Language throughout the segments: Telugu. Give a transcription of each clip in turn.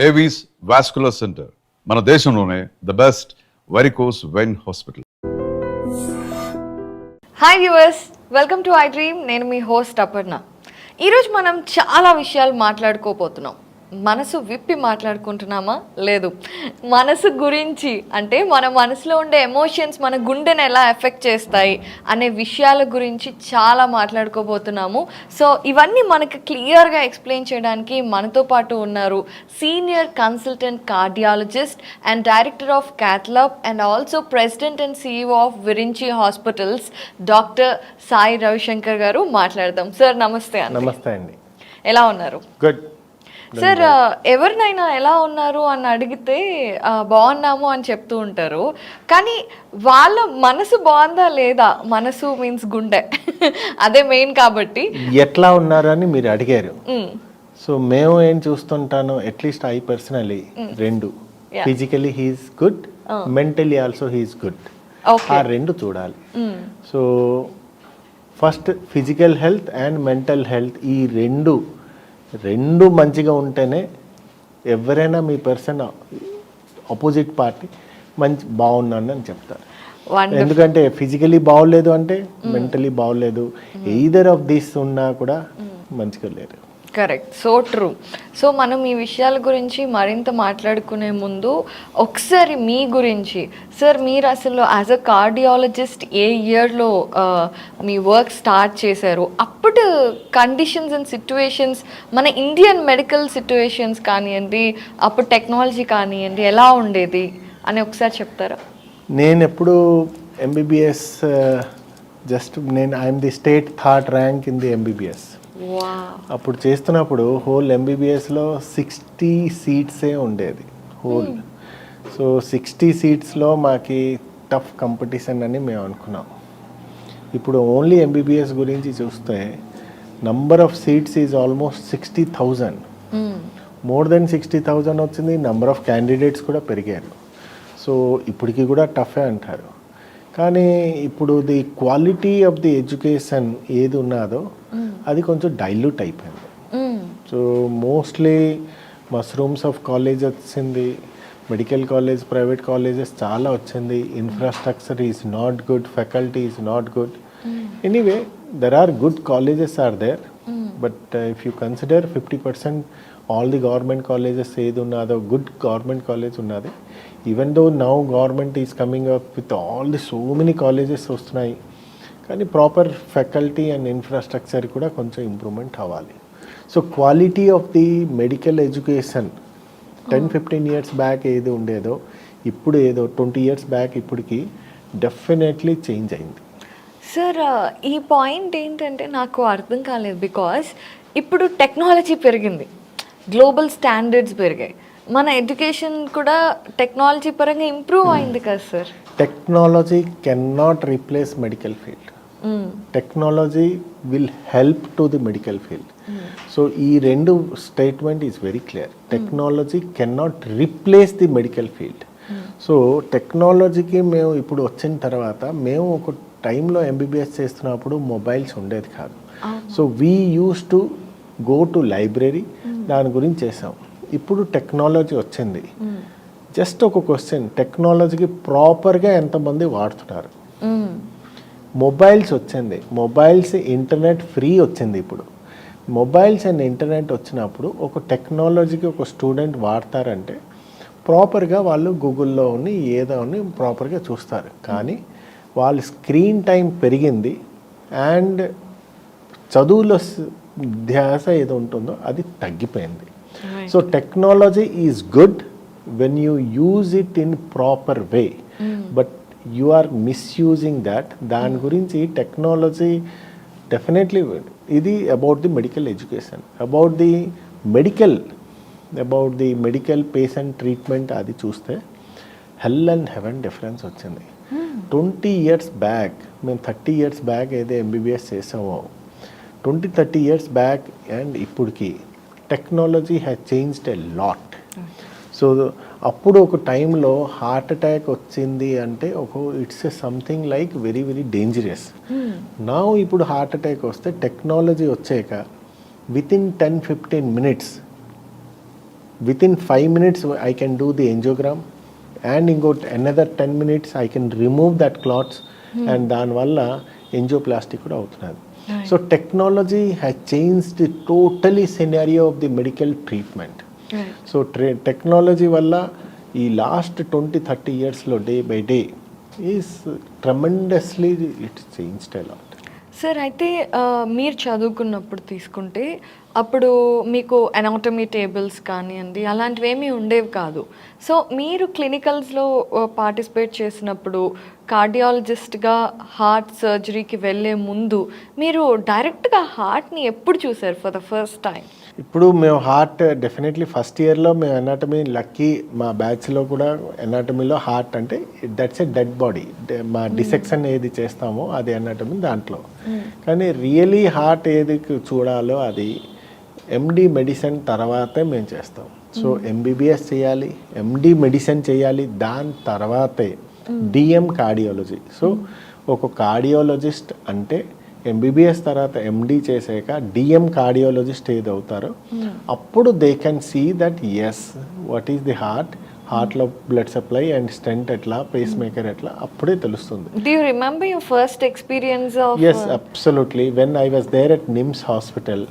ఏవీస్ వాస్కులర్ సెంటర్ మన దేశంలోనే the best varicose vein hospital. Hi viewers, welcome to I dream. నేను మీ హోస్ట్ అపర్ణ. ఈరోజు మనం చాలా విషయాలు మాట్లాడుకోబోతున్నాం. మనసు విప్పి మాట్లాడుకుంటున్నామా? లేదు. మనసు గురించి, అంటే మన మనసులో ఉండే ఎమోషన్స్ మన గుండెని ఎలా ఎఫెక్ట్ చేస్తాయి అనే విషయాల గురించి చాలా మాట్లాడుకోబోతున్నాము. సో ఇవన్నీ మనకు క్లియర్గా ఎక్స్ప్లెయిన్ చేయడానికి మనతో పాటు ఉన్నారు senior consultant cardiologist and director of cath lab and also president and CEO of Virinchi hospitals doctor Sai Ravishankar గారు. మాట్లాడదాం. సార్ నమస్తే. నమస్తే అండి. ఎలా ఉన్నారు? Good sir. ఎవరినైనా ఎలా ఉన్నారు అని అడిగితే బాగున్నాము అని చెప్తూ ఉంటారు, కానీ వాళ్ళ మనసు బాగుందా లేదా? మనసు మీన్స్ గుండె, అదే మెయిన్. కాబట్టి ఎట్లా ఉన్నారు అని మీరు అడిగారు. సో మేము ఏం చూస్తుంటాను, అట్లీస్ట్ ఐ పర్సనలీ రెండు, physically he's good, mentally also he's good. ఆ రెండు చూడాలి. So first physical health and mental health, ఈ రెండు మంచిగా ఉంటేనే ఎవరైనా మీ పర్సన్ ఆపోజిట్ పార్టీ బాగున్నాను అని చెప్తారు. ఎందుకంటే ఫిజికలీ బాగోలేదు అంటే మెంటలీ బాగోలేదు, ఎయిదర్ ఆఫ్ దిస్ ఉన్నా కూడా మంచిగా లేరు. Correct, so true. సో మనం ఈ విషయాల గురించి మరింత మాట్లాడుకునే ముందు ఒకసారి మీ గురించి, సార్ మీరు అసలు యాజ్ అ కార్డియాలజిస్ట్ ఏ ఇయర్లో మీ వర్క్ స్టార్ట్ చేశారు? అప్పుడు కండిషన్స్ అండ్ సిట్యువేషన్స్, మన ఇండియన్ మెడికల్ సిట్యువేషన్స్ కానివ్వండి, అప్పుడు టెక్నాలజీ కానివ్వండి, ఎలా ఉండేది అని ఒకసారి చెప్తారా? నేను ఎప్పుడు MBBS I'm the state 3rd rank in the MBBS. అప్పుడు చేస్తున్నప్పుడు హోల్ MBBSలో 60 సీట్సే ఉండేది హోల్. సో 60 సీట్స్లో మాకి టఫ్ కాంపిటీషన్ అని మేము అనుకున్నాం. ఇప్పుడు ఓన్లీ MBBS గురించి చూస్తే number of seats is almost 60,000, more than 60,000 వచ్చింది. నంబర్ ఆఫ్ క్యాండిడేట్స్ కూడా పెరిగారు. సో ఇప్పటికి కూడా టఫే అంటారు, కానీ ఇప్పుడు the quality of the education ఏది ఉన్నదో అది కొంచెం డైల్యూట్ అయిపోయింది. So mostly mushrooms of college వచ్చింది, మెడికల్ కాలేజ్, ప్రైవేట్ కాలేజెస్ చాలా వచ్చింది. Infrastructure is not good, faculty is not good. Anyway there are good colleges are there, but if you consider 50% all the government colleges ఏది ఉన్నదో గుడ్ గవర్నమెంట్ కాలేజ్ ఉన్నది. Even though now government is coming up with all the so many colleges వస్తున్నాయి, కానీ ప్రాపర్ ఫ్యాకల్టీ అండ్ ఇన్ఫ్రాస్ట్రక్చర్ కూడా కొంచెం ఇంప్రూవ్మెంట్ అవ్వాలి. So quality of the medical education 10-15 years back ఏది ఉండేదో ఇప్పుడు ఏదో 20 ఇయర్స్ బ్యాక్ ఇప్పటికి డెఫినెట్లీ చేంజ్ అయింది. సార్ ఈ పాయింట్ ఏంటంటే నాకు అర్థం కాలేదు, బికాస్ ఇప్పుడు టెక్నాలజీ పెరిగింది, గ్లోబల్ స్టాండర్డ్స్ పెరిగాయి, మన ఎడ్యుకేషన్ కూడా టెక్నాలజీ పరంగా ఇంప్రూవ్ అయింది కదా sir. Technology can not replace medical field. Technology will help to the medical field. So ఈ రెండు statement is very clear. Technology can not replace the medical field. So టెక్నాలజీకి మేము ఇప్పుడు వచ్చిన తర్వాత, మేము ఒక టైంలో MBBS చేస్తున్నప్పుడు మొబైల్స్ ఉండేది కాదు. So we use to go to library, దాని గురించి చేసాం. ఇప్పుడు టెక్నాలజీ వచ్చింది. జస్ట్ ఒక క్వశ్చన్, టెక్నాలజీకి ప్రాపర్గా ఎంతమంది వాడుతున్నారు? మొబైల్స్ వచ్చింది, మొబైల్స్ ఇంటర్నెట్ ఫ్రీ వచ్చింది. ఇప్పుడు మొబైల్స్ అండ్ ఇంటర్నెట్ వచ్చినప్పుడు ఒక టెక్నాలజీకి ఒక స్టూడెంట్ వాడతారంటే ప్రాపర్గా వాళ్ళు గూగుల్లో ఉన్ని ఏదో ఉన్ని ప్రాపర్గా చూస్తారు, కానీ వాళ్ళ స్క్రీన్ టైం పెరిగింది అండ్ చదువులో ధ్యాస ఏదో ఉంటుందో అది తగ్గిపోయింది. So technology is good when you use it in proper way, but you are misusing that. దాని గురించి టెక్నాలజీ డెఫినెట్లీ ఇది about the medical education, about the medical patient treatment. అది చూస్తే హెల్ అండ్ హెవెన్ డిఫరెన్స్ వచ్చింది. 20 ఇయర్స్ బ్యాక్, మేము 30 ఇయర్స్ బ్యాక్ ఏదో MBBS చేసామో, 20-30 ఇయర్స్ బ్యాక్ అండ్ ఇప్పటికి technology has changed a lot. So అప్పుడు ఒక టైంలో హార్ట్ అటాక్ వచ్చింది అంటే it's a something like very very dangerous. నా ఇప్పుడు హార్ట్ అటాక్ వస్తే టెక్నాలజీ వచ్చాక with in 10-15 minutes within 5 minutes I can do the angiogram, and in another 10 minutes I can remove that clots, and దానివల్ల angioplasty కూడా అవుతున్నది. So technology has changed the totally scenario of the medical treatment. So technology వల్ల ఈ లాస్ట్ 20-30 ఇయర్స్లో day by day is tremendously it's changed a lot. Sir అయితే మీరు చదువుకున్నప్పుడు తీసుకుంటే అప్పుడు మీకు ఎనాటమీ టేబుల్స్ కానివ్వండి అలాంటివి ఏమీ ఉండేవి కాదు. సో మీరు క్లినికల్స్లో పార్టిసిపేట్ చేసినప్పుడు కార్డియాలజిస్ట్గా హార్ట్ సర్జరీకి వెళ్ళే ముందు మీరు డైరెక్ట్గా హార్ట్ని ఎప్పుడు చూసారు ఫర్ ద ఫస్ట్ టైం? ఇప్పుడు మేము హార్ట్ డెఫినెట్లీ ఫస్ట్ ఇయర్లో మేము ఎనాటమీ లక్కీ, మా బ్యాచ్లో కూడా ఎనాటమీలో హార్ట్ అంటే దట్స్ ఎ డెడ్ బాడీ, మా డిసెక్షన్ ఏది చేస్తామో అది ఎనాటమీ దాంట్లో. కానీ రియలీ హార్ట్ ఏది చూడాలో అది ఎండి మెడిసిన్ తర్వాతే మేము చేస్తాం. సో ఎంబీబీఎస్ చేయాలి, ఎండి మెడిసిన్ చేయాలి, దాని తర్వాతే డిఎం కార్డియాలజీ. సో ఒక కార్డియాలజిస్ట్ అంటే ఎంబీబీఎస్ తర్వాత ఎండి చేసాక డిఎం కార్డియాలజిస్ట్ ఏది అవుతారో అప్పుడు they can see that yes what is the హార్ట్లో బ్లడ్ సప్లై అండ్ స్టెంట్ ఎట్లా, పేస్ మేకర్ ఎట్లా, అప్పుడే తెలుస్తుంది. Do you remember your first experience of? Yes, absolutely. When I was there at NIMS Hospital,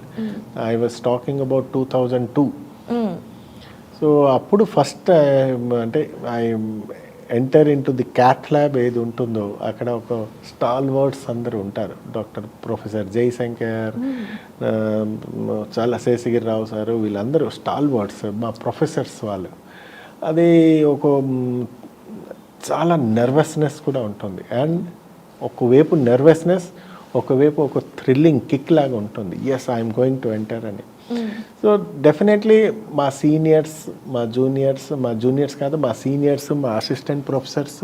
I was talking about 2002. So అప్పుడు ఫస్ట్ అంటే I enter in to the cath lab ఏది ఉంటుందో అక్కడ ఒక స్టాల్ వర్డ్స్ అందరూ ఉంటారు. డాక్టర్ ప్రొఫెసర్ జయశంకర్, చాలా శేషగిరిరావు సారు, వీళ్ళందరూ స్టాల్ వర్డ్స్ మా ప్రొఫెసర్స్ వాళ్ళు. అది ఒక చాలా నర్వస్నెస్ కూడా ఉంటుంది, అండ్ ఒకవైపు నర్వస్నెస్, ఒకవైపు ఒక థ్రిల్లింగ్ కిక్ లాగా ఉంటుంది. Yes I'm going to enter అని. సో డెఫినెట్లీ మా సీనియర్స్, మా జూనియర్స్ కాదు, మా సీనియర్స్, మా అసిస్టెంట్ ప్రొఫెసర్స్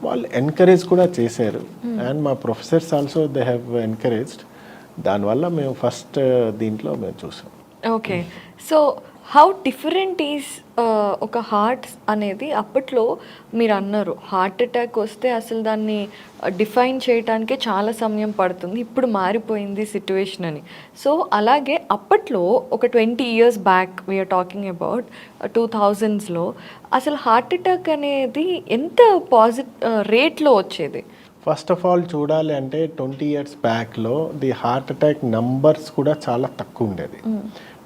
వాళ్ళు ఎంకరేజ్ కూడా చేశారు, అండ్ మా professors also they have encouraged. దానివల్ల మేము ఫస్ట్ దీంట్లో మేము చూసాం. Okay, so how different is ఒక హార్ట్ అనేది? అప్పట్లో మీరు అన్నారు హార్ట్ అటాక్ వస్తే అసలు దాన్ని డిఫైన్ చేయడానికే చాలా సమయం పడుతుంది, ఇప్పుడు మారిపోయింది సిట్యువేషన్ అని. సో అలాగే అప్పట్లో ఒక 20 years back, we're talking about 2000s అసలు హార్ట్ అటాక్ అనేది ఎంత రేట్లో వచ్చేది? ఫస్ట్ ఆఫ్ ఆల్ చూడాలి అంటే 20 years బ్యాక్లో ది హార్ట్ అటాక్ నంబర్స్ కూడా చాలా తక్కువ ఉండేది,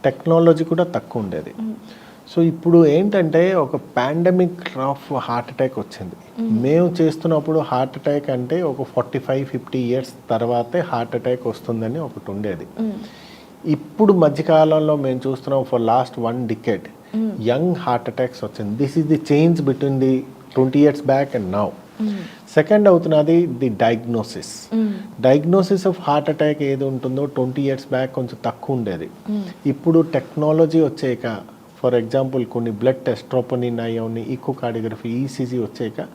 టెక్నాలజీ కూడా తక్కువ ఉండేది. సో ఇప్పుడు ఏంటంటే ఒక పాండమిక్ ఆఫ్ హార్ట్ అటాక్ వచ్చింది. మేము చేస్తున్నప్పుడు హార్ట్ అటాక్ అంటే ఒక 45-50 years తర్వాతే హార్ట్ అటాక్ వస్తుందని ఒకటి ఉండేది. ఇప్పుడు మధ్యకాలంలో మేము చూస్తున్నాం for last 1 decade young heart attacks వచ్చింది. This is the change between the 20 years back and now. Second అవుతున్నది the diagnosis of heart attack ఏది ఉంటుందో 20 years బ్యాక్ కొంచెం తక్కువ ఉండేది. ఇప్పుడు టెక్నాలజీ వచ్చాక, ఫర్ ఎగ్జాంపుల్ కొన్ని బ్లడ్ టెస్ట్, ట్రోపోనిన్, అయోని, ఈకోకార్డియోగ్రఫీ, ఈసీజీ వచ్చాక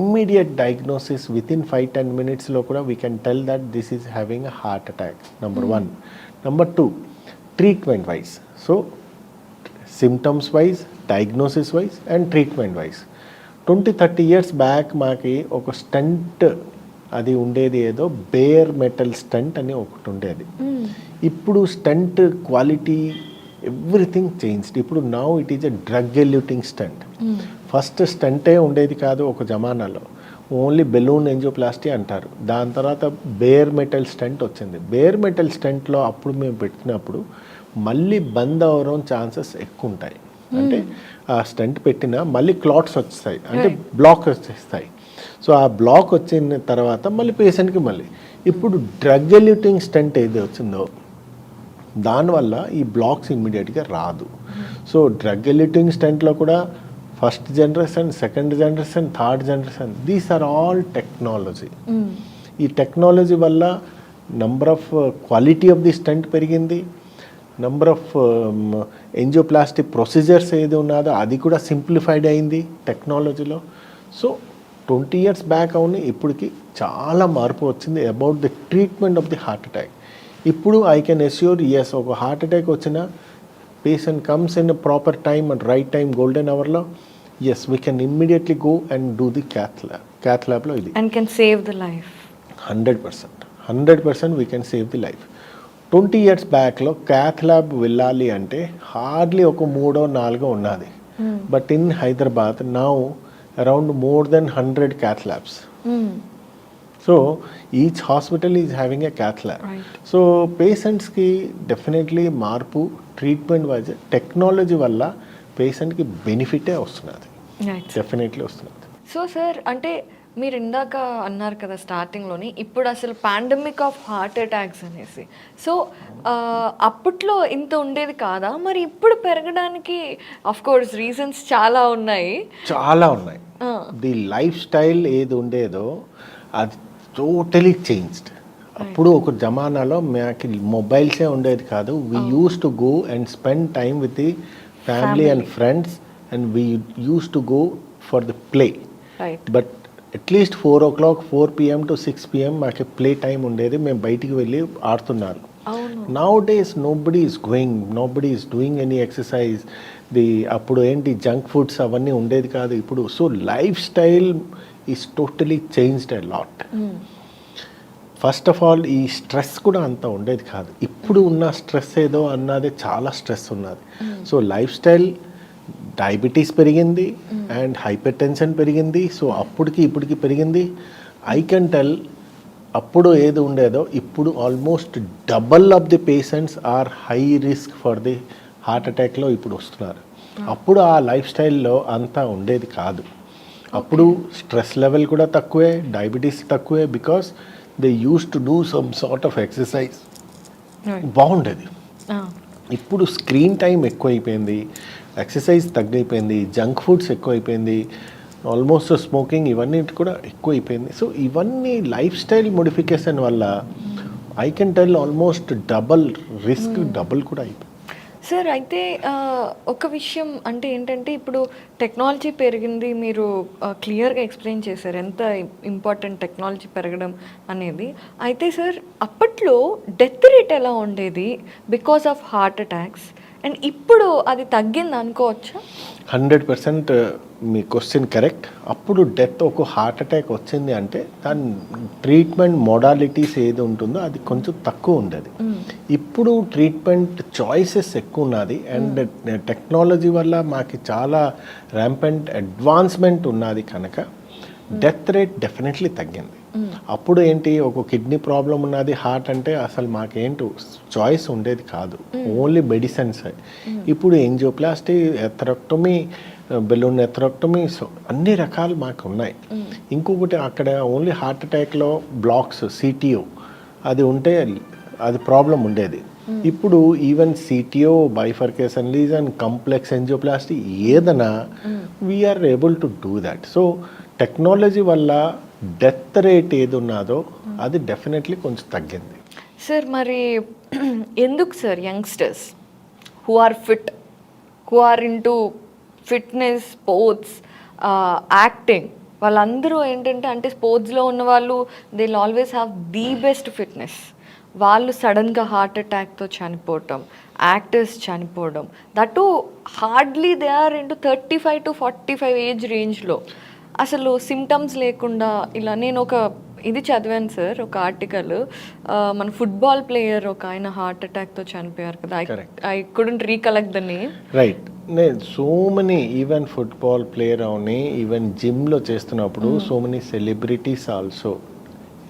ఇమ్మీడియట్ డయాగ్నోసిస్ వితిన్ 5-10 minutesలో కూడా we can tell that this is having a heart attack. Number 1. Number 2, treatment wise. So symptoms wise, diagnosis wise and treatment wise. 20-30 years back మాకి ఒక స్టంట్ అది ఉండేది, ఏదో బేర్ మెటల్ స్టంట్ అని ఒకటి ఉండేది. ఇప్పుడు స్టంట్ క్వాలిటీ ఎవ్రీథింగ్ చేంజ్డ్. ఇప్పుడు now it is a drug eluting stent. First స్టంటే ఉండేది కాదు ఒక జమానాలో, ఓన్లీ బెలూన్ ఎంజియోప్లాస్టీ అంటారు. దాని తర్వాత బేర్ మెటల్ స్టంట్ వచ్చింది. బేర్ మెటల్ స్టంట్లో అప్పుడు మేము పెట్టినప్పుడు మళ్ళీ బంద్ అవ్వడం ఛాన్సెస్ ఎక్కువ ఉంటాయి. అంటే ఆ స్టంట్ పెట్టినా మళ్ళీ క్లాట్స్ వచ్చేస్తాయి, అంటే బ్లాక్ వచ్చేస్తాయి. సో ఆ బ్లాక్ వచ్చిన తర్వాత మళ్ళీ పేషెంట్కి మళ్ళీ ఇప్పుడు డ్రగ్ ఎల్యూటింగ్ స్టంట్ ఏది వచ్చిందో దానివల్ల ఈ బ్లాక్స్ ఇమ్మీడియట్గా రాదు. సో డ్రగ్ ఎల్యూటింగ్ స్టంట్లో కూడా first generation, second generation, third generation, these are all technology. ఈ టెక్నాలజీ వల్ల number of quality of the stent పెరిగింది, నంబర్ ఆఫ్ ఎంజియోప్లాస్టిక్ ప్రొసీజర్స్ ఏది ఉన్నదో అది కూడా సింప్లిఫైడ్ అయింది టెక్నాలజీలో. సో 20 years బ్యాక్ అవును ఇప్పటికి చాలా మార్పు వచ్చింది about the treatment of the heart attack. ఇప్పుడు ఐ కెన్ అష్యూర్, ఎస్ ఒక హార్ట్ అటాక్ వచ్చిన patient comes in proper time and right time, golden అవర్లో, as we can immediately go and do the cath ల్యాబ్లో ఇది. And can save the life. 100% we can save the life. 20 years బ్యాక్లో క్యాథ్ ల్యాబ్ వెళ్ళాలి అంటే హార్డ్లీ ఒక 3-4 ఉన్నది. But in Hyderabad now around more than 100 cath labs. So each hospital is having a cath lab. So పేషెంట్స్కి డెఫినెట్లీ మార్పు ట్రీట్మెంట్ వైజ్ టెక్నాలజీ వల్ల పేషెంట్కి బెనిఫిటే వస్తున్నది, డెఫినెట్లీ వస్తున్నది. సో సార్, అంటే మీరు ఇందాక అన్నారు కదా స్టార్టింగ్లోని, ఇప్పుడు అసలు పాండమిక్ ఆఫ్ హార్ట్ అటాక్స్ అనేసి. సో అప్పట్లో ఇంత ఉండేది కాదా? మరి ఇప్పుడు పెరగడానికి ఆఫ్ కోర్స్ రీజన్స్ చాలా ఉన్నాయి. ది లైఫ్ స్టైల్ ఏది ఉండేదో అది టోటలీ చేంజ్డ్. అప్పుడు ఒక జమానాలో మాకు మొబైల్సే ఉండేది కాదు. We use to go and spend time with the family and friends and we use to go for the play. But at least 4 o'clock 4 PM to 6 PM మాకు ప్లే టైం ఉండేది. మేము బయటికి వెళ్ళి ఆడుతున్నారు. Now days nobody is going, nobody is doing any exercise. అప్పుడు ఏంటి జంక్ ఫుడ్స్ అవన్నీ ఉండేది కాదు ఇప్పుడు. So life style is totally changed a lot. First of all ఈ స్ట్రెస్ కూడా అంత ఉండేది కాదు. ఇప్పుడు ఉన్న స్ట్రెస్ ఏదో అన్నది చాలా స్ట్రెస్ ఉన్నది. సో లైఫ్ స్టైల్ డయాబెటీస్ పెరిగింది అండ్ హైపర్ టెన్షన్ పెరిగింది. సో అప్పటికి ఇప్పటికి పెరిగింది. ఐ కెన్ టెల్ అప్పుడు ఏది ఉండేదో ఇప్పుడు almost double of the patients are high risk for the heart అటాక్లో ఇప్పుడు వస్తున్నారు. అప్పుడు ఆ లైఫ్ స్టైల్లో అంతా ఉండేది కాదు. అప్పుడు స్ట్రెస్ లెవెల్ కూడా తక్కువే, డయాబెటీస్ తక్కువే, because they use to do some sort of exercise. బాగుండేది. ఇప్పుడు స్క్రీన్ టైం ఎక్కువైపోయింది, ఎక్సర్సైజ్ తగ్గిపోయింది, జంక్ ఫుడ్స్ ఎక్కువైపోయింది, ఆల్మోస్ట్ స్మోకింగ్ ఇవన్నీ కూడా ఎక్కువైపోయింది. సో ఇవన్నీ లైఫ్ స్టైల్ మోడిఫికేషన్ వల్ల I can tell almost double risk, double కూడా అయిపోయింది. సార్, అయితే ఒక విషయం అంటే ఏంటంటే ఇప్పుడు టెక్నాలజీ పెరిగింది, మీరు క్లియర్గా ఎక్స్ప్లెయిన్ చేశారు ఎంత ఇంపార్టెంట్ టెక్నాలజీ పెరగడం అనేది. అయితే సార్, అప్పట్లో డెత్ రేట్ ఎలా ఉండేది because of heart attacks, and ఇప్పుడు అది తగ్గింది అనుకోవచ్చా? 100% మీ క్వశ్చన్ కరెక్ట్. అప్పుడు డెత్ ఒక హార్ట్ అటాక్ వచ్చింది అంటే దాని ట్రీట్మెంట్ మోడాలిటీస్ ఏది ఉంటుందో అది కొంచెం తక్కువ ఉండేది. ఇప్పుడు ట్రీట్మెంట్ చాయిసెస్ ఎక్కువ ఉన్నది అండ్ టెక్నాలజీ వల్ల మాకు చాలా ర్యాంపెంట్ అడ్వాన్స్మెంట్ ఉన్నది కనుక డెత్ రేట్ డెఫినెట్లీ తగ్గింది. అప్పుడు ఏంటి, ఒక కిడ్నీ ప్రాబ్లం ఉన్నది, హార్ట్ అంటే అసలు మాకేంటో చాయిస్ ఉండేది కాదు, ఓన్లీ మెడిసిన్స్. ఇప్పుడు ఎంజియోప్లాస్టీ, ఎథరెక్టమీ, బెలూన్ ఎథరెక్టమీ, సో అన్ని రకాలు మాకు ఉన్నాయి. ఇంకొకటి అక్కడ ఓన్లీ హార్ట్ అటాక్లో బ్లాక్స్ సిటిఓ అది ఉంటే అది ప్రాబ్లం ఉండేది. ఇప్పుడు even CTO, bifurcation lesion, complex angioplasty ఏదైనా we are able to do that. So technology వల్ల డెత్ రేట్ ఏది ఉన్నదో అది డెఫినెట్లీ కొంచెం తగ్గింది. సార్, మరి ఎందుకు sir youngsters who are fit, who are into fitness, sports, acting, వాళ్ళందరూ ఏంటంటే అంటే స్పోర్ట్స్లో ఉన్న వాళ్ళు they will always have the best fitness, వాళ్ళు సడన్గా హార్ట్ అటాక్తో చనిపోవటం, యాక్టర్స్ చనిపోవడం, that hardly they are into 35 to 45 age రేంజ్లో, అసలు సిమ్టమ్స్ లేకుండా ఇలా. నేను ఒక ఇది చదివాను సార్, ఒక ఆర్టికల్, మన ఫుట్బాల్ ప్లేయర్ ఒక ఆయన హార్ట్ అటాక్తో చనిపోయారు కదా, I couldn't recollect the name. Right. So many even football player అవని, ఈవెన్ జిమ్లో చేస్తున్నప్పుడు so many celebrities also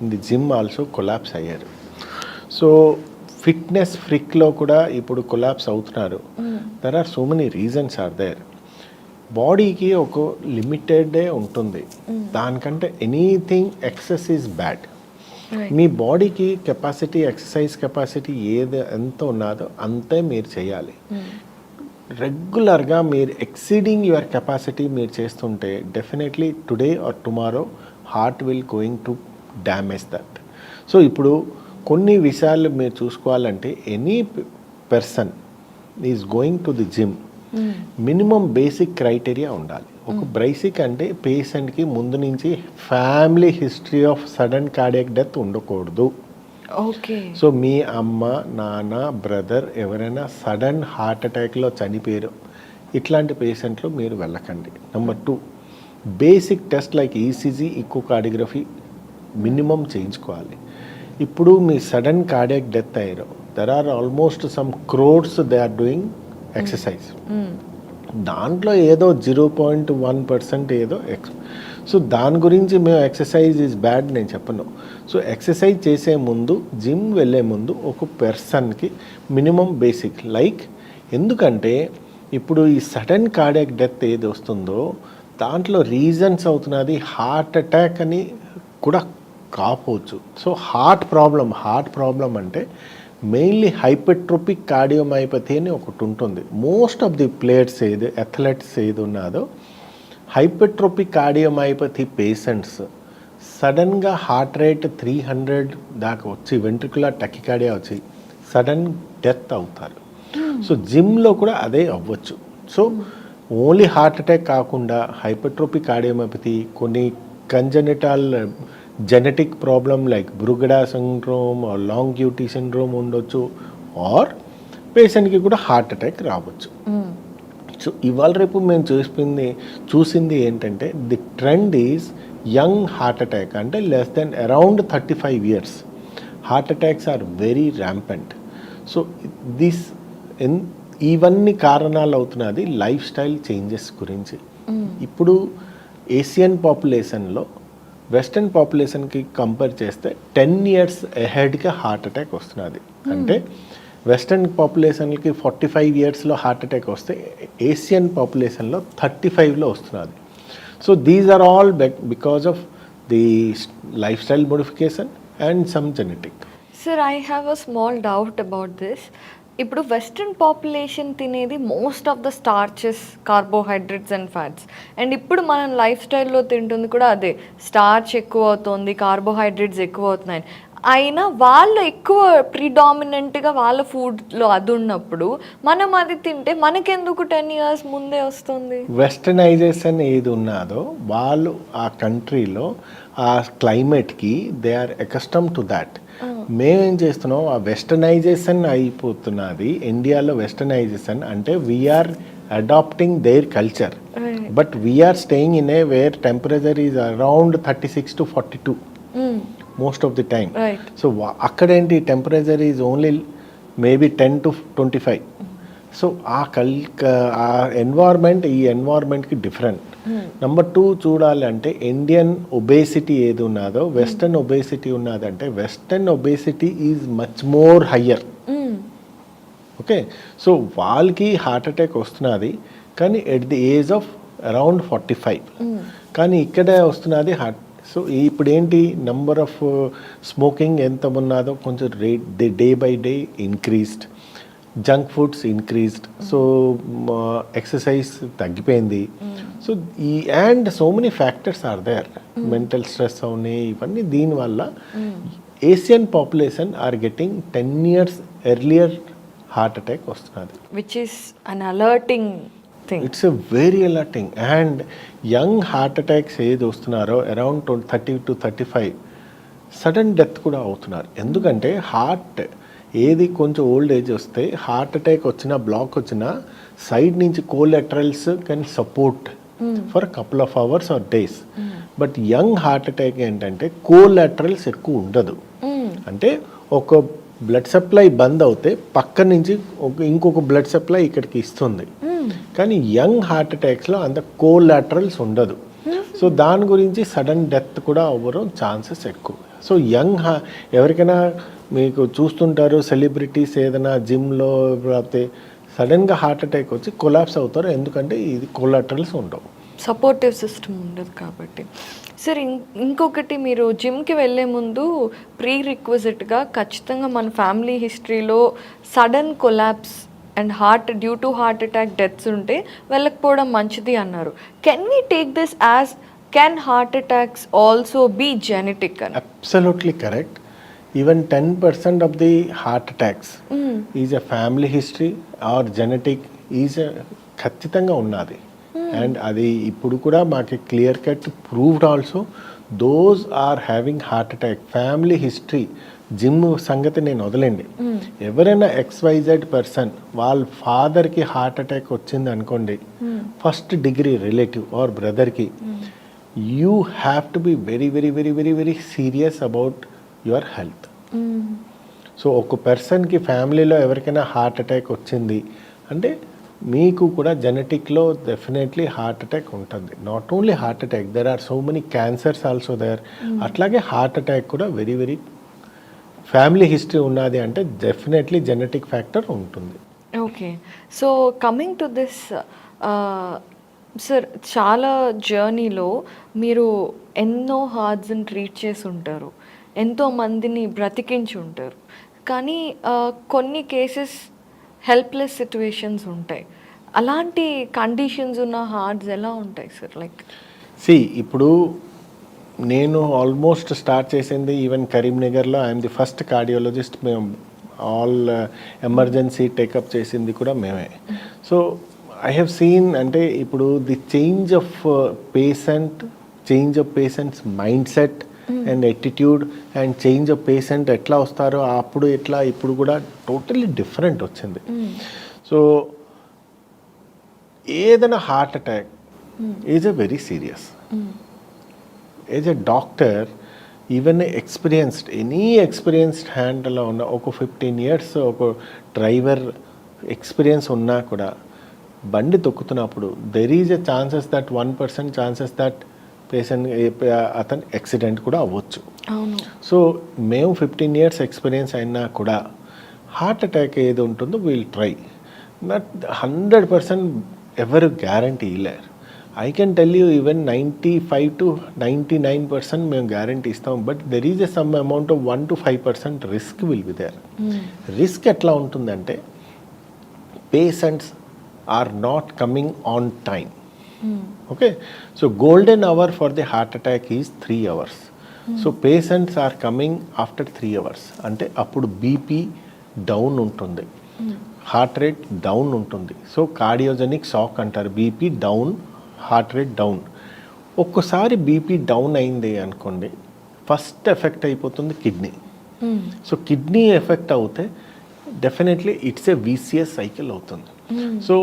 in the gym also collapse అయ్యారు. సో ఫిట్నెస్ ఫ్రిక్లో కూడా ఇప్పుడు కొలాప్స్ అవుతున్నారు. There are so many reasons are there. బాడీకి ఒక లిమిటెడే ఉంటుంది, దానికంటే ఎనీథింగ్ ఎక్సెస్ ఈజ్ బ్యాడ్. మీ బాడీకి కెపాసిటీ, ఎక్సర్సైజ్ కెపాసిటీ ఏది ఎంత ఉన్నదో అంతే మీరు చేయాలి. రెగ్యులర్గా మీరు ఎక్సీడింగ్ యువర్ కెపాసిటీ మీరు చేస్తుంటే definitely today or tomorrow heart will going to damage that. So ఇప్పుడు కొన్ని విషయాలు మీరు చూసుకోవాలంటే any person is going to the gym, minimum basic criteria ఉండాలి. ఒక బేసిక్ అంటే పేషెంట్కి ముందు నుంచి family history of sudden cardiac death ఉండకూడదు. ఓకే. సో మీ అమ్మ, నాన్న, బ్రదర్ ఎవరైనా సడన్ హార్ట్ అటాక్లో చనిపోయారు, ఇట్లాంటి పేషెంట్లు మీరు వెళ్ళకండి. Number 2, basic test like ECG, echocardiography minimum చేయించుకోవాలి. ఇప్పుడు మీ సడన్ కార్డియాక్ డెత్ అయ్యారు, there are almost some crores they are doing exercise. దాంట్లో ఏదో 0.1% ఏదో సో దాని గురించి మేము ఎక్సర్సైజ్ ఈజ్ బ్యాడ్ నేను చెప్పను. సో ఎక్సర్సైజ్ చేసే ముందు, జిమ్ వెళ్ళే ముందు ఒక పర్సన్కి మినిమం బేసిక్ లైక్, ఎందుకంటే ఇప్పుడు ఈ సడన్ కార్డియాక్ డెత్ ఏది వస్తుందో దాంట్లో రీజన్స్ అవుతున్నది హార్ట్ అటాక్ అని కూడా కాపోవచ్చు. సో హార్ట్ ప్రాబ్లం అంటే మెయిన్లీ హైపర్ట్రోపిక్ కార్డియోమైపతి అని ఒకటి ఉంటుంది. Most of the players athletes ఏది ఉన్నాదో హైపర్ట్రోపిక్ కార్డియోమైపతి పేషెంట్స్ సడన్గా హార్ట్ రేట్ 300 దాకా వచ్చి వెంట్రికులర్ టకికార్డియా వచ్చి సడన్ డెత్ అవుతారు. సో జిమ్లో కూడా అదే అవ్వచ్చు. సో ఓన్లీ హార్ట్ అటాక్ కాకుండా హైపర్ట్రోపిక్ కార్డియోమైపతి, కొన్ని congenital genetic problem like Brugada syndrome or long QT syndrome ఉండొచ్చు, ఆర్ పేషెంట్కి కూడా హార్ట్ అటాక్ రావచ్చు. సో ఇవాళ రేపు మేము చూసింది ఏంటంటే the trend is young heart attack, అంటే less than around 35 years heart attacks are very rampant. So ఇవన్నీ కారణాలు అవుతున్నది లైఫ్ స్టైల్ చేంజెస్ గురించి. ఇప్పుడు ఏషియన్ పాపులేషన్లో వెస్టర్న్ పాపులేషన్కి కంపేర్ చేస్తే 10 years అహెడ్గా హార్ట్ అటాక్ వస్తున్నది. అంటే వెస్టర్న్ పాపులేషన్కి 45 yearsలో హార్ట్ అటాక్ వస్తే ఏషియన్ పాపులేషన్లో 35లో వస్తున్నది. So these are all because of the life style modification and some genetic. Sir, I have a small doubt about this. ఇప్పుడు వెస్ట్రన్ పాపులేషన్ తినేది most of the starches, carbohydrates and fats, and ఇప్పుడు మనం లైఫ్ స్టైల్లో తింటుంది కూడా అదే, స్టార్చ్ ఎక్కువ అవుతుంది, కార్బోహైడ్రేట్స్ ఎక్కువ అవుతున్నాయి. అయినా వాళ్ళు ఎక్కువ ప్రిడామినెంట్గా వాళ్ళ ఫుడ్లో అది ఉన్నప్పుడు మనం అది తింటే మనకెందుకు 10 years ముందే వస్తుంది? వెస్టర్నైజేషన్ ఏది ఉన్నదో వాళ్ళు ఆ కంట్రీలో ఆ క్లైమేట్కి they are accustom to that. మేమేం చేస్తున్నాం, ఆ వెస్టర్నైజేషన్ అయిపోతున్నది ఇండియాలో. వెస్టర్నైజేషన్ అంటే we are adapting their culture, but we are staying in a where temperature is around 36 to 42 most of the time. So akkadenti temperature is only maybe 10 to 25. So ఆ ఎన్వైర్మెంట్ ఈ ఎన్వైర్మెంట్కి డిఫరెంట్. నెంబర్ 2 చూడాలంటే ఇండియన్ ఒబేసిటీ ఏది ఉన్నదో వెస్టర్న్ ఒబేసిటీ ఉన్నదంటే western obesity is much more higher. Okay, so వాళ్ళకి హార్ట్ అటాక్ వస్తున్నది కానీ at the age of around 45. కానీ ఇక్కడ వస్తున్నది హార్ట్. సో ఇప్పుడు ఏంటి, నెంబర్ ఆఫ్ స్మోకింగ్ ఎంత ఉన్నదో కొంచెం day by day increased, junk foods increased, so exercise తగ్గిపోయింది. So and so many factors are there, mental stress అవునాయి ఇవన్నీ. దీనివల్ల Asian population are getting 10 years earlier heart attack వస్తున్నది, which is an alerting thing. It's a very alerting. And young heart attacks ఏది వస్తున్నారో అరౌండ్ 30 to 35 సడన్ డెత్ కూడా అవుతున్నారు. ఎందుకంటే హార్ట్ ఏది కొంచెం ఓల్డ్ ఏజ్ వస్తే హార్ట్ అటాక్ వచ్చినా బ్లాక్ వచ్చినా సైడ్ నుంచి collaterals can support for couple of hours or days. But young heart attack ఏంటంటే కోలాటరల్స్ ఎక్కువ ఉండదు. అంటే ఒక బ్లడ్ సప్లై బంద్ అవుతే పక్క నుంచి ఇంకొక బ్లడ్ సప్లై ఇక్కడికి ఇస్తుంది. కానీ యంగ్ హార్ట్ అటాక్స్లో అంత కోలాటరల్స్ ఉండదు. సో దాని గురించి సడన్ డెత్ కూడా అవ్వడం ఛాన్సెస్ ఎక్కువ. సో యంగ్ ఎవరికైనా మీకు చూస్తుంటారు సెలబ్రిటీస్ ఏదైనా జిమ్లో లేకపోతే సడన్గా హార్ట్ అటాక్ వచ్చి కొలాప్స్ అవుతారు, ఎందుకంటే ఇది కోలాటరల్స్ ఉండవు, సపోర్టివ్ సిస్టమ్ ఉండదు కాబట్టి. సరే, ఇంకొకటి, మీరు జిమ్కి వెళ్ళే ముందు ప్రీ రిక్విజిట్గా ఖచ్చితంగా మన ఫ్యామిలీ హిస్టరీలో sudden collapse and due to heart attack deaths ఉంటే వెళ్ళకపోవడం మంచిది అన్నారు. Can we take this as can heart attacks also be genetic అని? Absolutely correct. Even 10% of the heart attacks is a family history or genetic is ఖచ్చితంగా ఉన్నది. అండ్ అది ఇప్పుడు కూడా మాకు clear cut proved also. Those are having heart attack family history. Gym సంగతి నేను వదలండి, ఎవరైనా XYZ పర్సన్ వాళ్ళ ఫాదర్కి హార్ట్ అటాక్ వచ్చింది అనుకోండి, ఫస్ట్ డిగ్రీ రిలేటివ్ ఆర్ బ్రదర్కి, you have to be very very very very very serious about your health. So ఒక పర్సన్కి ఫ్యామిలీలో ఎవరికైనా హార్ట్ అటాక్ వచ్చింది అంటే మీకు కూడా జెనెటిక్లో డెఫినెట్లీ హార్ట్ అటాక్ ఉంటుంది. Not only heart attack, there are so many cancers also there. అట్లాగే హార్ట్ అటాక్ కూడా వెరీ వెరీ ఫ్యామిలీ హిస్టరీ ఉన్నది అంటే డెఫినెట్లీ జెనెటిక్ ఫ్యాక్టర్ ఉంటుంది. Okay, so coming to this sir, చాలా జర్నీలో మీరు ఎన్నో హార్ట్స్ని ట్రీట్ చేసి ఉంటారు, ఎంతో మందిని బ్రతికించి ఉంటారు, కానీ కొన్ని కేసెస్ హెల్ప్లెస్ సిచ్యువేషన్స్ ఉంటాయి. అలాంటి కండిషన్స్ ఉన్న హార్ట్స్ ఎలా ఉంటాయి సార్? లైక్ ఇప్పుడు నేను ఆల్మోస్ట్ స్టార్ట్ చేసింది ఈవెన్ కరీంనగర్లో ఐఎమ్ ది ఫస్ట్ కార్డియాలజిస్ట్. మేము ఆల్ ఎమర్జెన్సీ టేకప్ చేసింది కూడా మేమే. సో ఐ హ్యావ్ సీన్ అంటే ఇప్పుడు the change of patients mind set and attitude and change of patient ఎట్లా వస్తారో అప్పుడు ఎట్లా ఇప్పుడు కూడా టోటల్లీ డిఫరెంట్ వచ్చింది. సో ఏదైనా heart attack is a very serious. As a doctor even experienced హ్యాండ్లో ఉన్న ఒక 15 years ఒక డ్రైవర్ ఎక్స్పీరియన్స్ ఉన్నా కూడా బండి తొక్కుతున్నప్పుడు there is a chances that 1% chances that patient అతను యాక్సిడెంట్ కూడా అవ్వచ్చు. సో మేము 15 years ఎక్స్పీరియన్స్ అయినా కూడా హార్ట్ అటాక్ ఏది ఉంటుందో వీల్ ట్రై. నాట్ 100% ఎవరు గ్యారంటీ ఇవ్వలేరు. I can tell you even 95 to 99% మేము గ్యారంటీ ఇస్తాం. But there is a some amount of 1 to 5% risk will be there. Risk ఎట్లా ఉంటుందంటే patients are not coming on time. Okay, so golden hour for the heart attack is 3 hours. So patients are coming after 3 hours. అంటే అప్పుడు బీపీ డౌన్ ఉంటుంది, హార్ట్ రేట్ డౌన్ ఉంటుంది. సో కార్డియోజెనిక్ షాక్ అంటారు. BP down, heart rate down. ఒక్కసారి బీపీ డౌన్ అయింది అనుకోండి, ఫస్ట్ ఎఫెక్ట్ అయిపోతుంది కిడ్నీ. సో కిడ్నీ ఎఫెక్ట్ అవుతే definitely it's a VCS cycle అవుతుంది. సో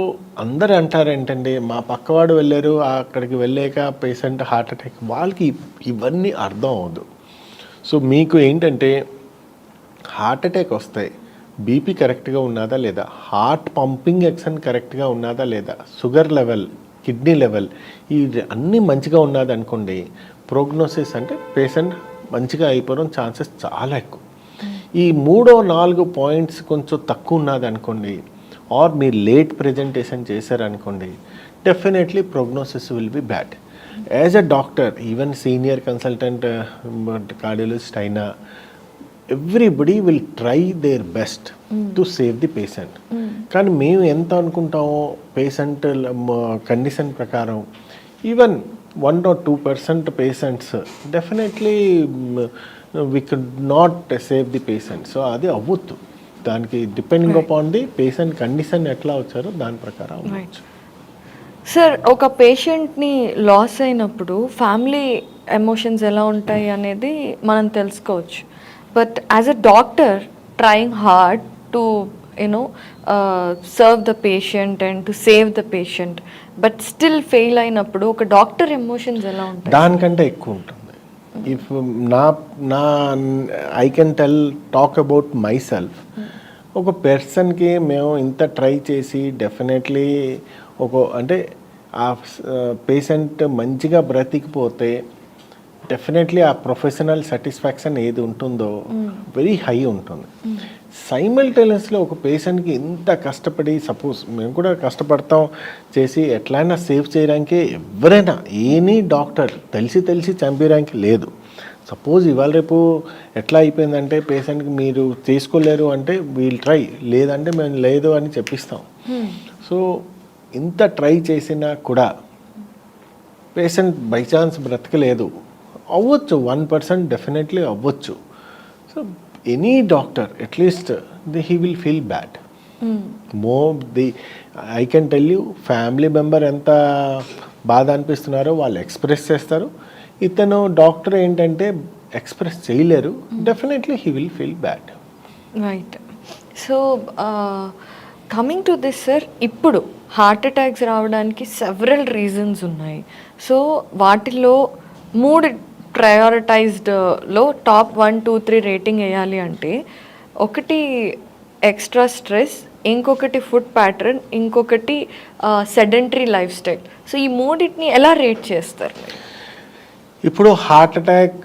అందరు అంటారు ఏంటంటే మా పక్కవాడు వెళ్ళారు, అక్కడికి వెళ్ళాక పేషెంట్ హార్ట్ అటాక్, వాళ్ళకి ఇవన్నీ అర్థం అవ్వదు. సో మీకు ఏంటంటే హార్ట్ అటాక్ వస్తాయి, బీపీ కరెక్ట్గా ఉన్నదా లేదా, హార్ట్ పంపింగ్ యాక్షన్ కరెక్ట్గా ఉన్నదా లేదా, షుగర్ లెవెల్, కిడ్నీ లెవెల్ ఇవి అన్నీ మంచిగా ఉన్నది అనుకోండి, ప్రోగ్నోసిస్ అంటే పేషెంట్ మంచిగా అయిపోవడం ఛాన్సెస్ చాలా ఎక్కువ. ఈ 3-4 పాయింట్స్ కొంచెం తక్కువ ఉన్నది అనుకోండి, ఆర్ మీరు లేట్ ప్రజెంటేషన్ చేశారనుకోండి, definitely prognosis will be bad. As a doctor, even senior consultant cardiologist అయినా everybody will try their best to save the patient. కానీ మేము ఎంత అనుకుంటామో పేషెంట్ కండిషన్ ప్రకారం even 1 or 2% patients definitely we could not save the patient. So అది అవ్వద్దు. దానికి depending upon the patient condition ఎట్లా వచ్చారో దాని ప్రకారం అవ్వచ్చు. సార్, ఒక పేషెంట్ని లాస్ అయినప్పుడు ఫ్యామిలీ ఎమోషన్స్ ఎలా ఉంటాయి అనేది మనం తెలుసుకోవచ్చు. But as a doctor trying hard to serve the patient and to save the patient, but still fail అయినప్పుడు ఒక డాక్టర్ ఎమోషన్స్ ఎలా ఉంటాయి? దానికంటే ఎక్కువ ఉంటుంది. ఇఫ్ నా I can talk about my self. ఒక పర్సన్కి మేము ఇంత ట్రై చేసి డెఫినెట్లీ అంటే ఆ పేషెంట్ మంచిగా బ్రతికిపోతే డెఫినెట్లీ ఆ ప్రొఫెషనల్ సాటిస్ఫాక్షన్ ఏది ఉంటుందో వెరీ హై ఉంటుంది. సైమల్టేనియస్లో ఒక పేషెంట్కి ఇంత కష్టపడి, సపోజ్ మేము కూడా కష్టపడతాం చేసి ఎట్లయినా సేవ్ చేయడానికి, ఎవరైనా ఎనీ డాక్టర్ తెలిసి చంపేయడానికి లేదు. సపోజ్ ఇవాళ రేపు ఎట్లా అయిపోయిందంటే పేషెంట్కి మీరు తీసుకోలేరు అంటే వీల్ ట్రై, లేదంటే మేము లేదు అని చెప్పిస్తాం. సో ఇంత ట్రై చేసినా కూడా పేషెంట్ బై ఛాన్స్ బ్రతకలేదు, అవ్వచ్చు 1% డెఫినెట్లీ అవ్వచ్చు. So any doctor at least he will feel bad. I can tell you, family member ఎంత బాధ అనిపిస్తున్నారో వాళ్ళు ఎక్స్ప్రెస్ చేస్తారు. ఇతను డాక్టర్ ఏంటంటే ఎక్స్ప్రెస్ చేయలేరు, definitely he will feel bad. Right. So coming to this sir, ఇప్పుడు హార్ట్ అటాక్స్ రావడానికి సెవరల్ రీజన్స్ ఉన్నాయి. సో వాటిలో 3 ప్రయారిటైజ్డ్లో టాప్ 1, 2, 3 రేటింగ్ వేయాలి అంటే ఒకటి ఎక్స్ట్రా స్ట్రెస్, ఇంకొకటి ఫుడ్ ప్యాటర్న్, ఇంకొకటి సెడెంటరీ లైఫ్ స్టైల్. సో ఈ మూడింటిని ఎలా రేట్ చేస్తారు? ఇప్పుడు హార్ట్ అటాక్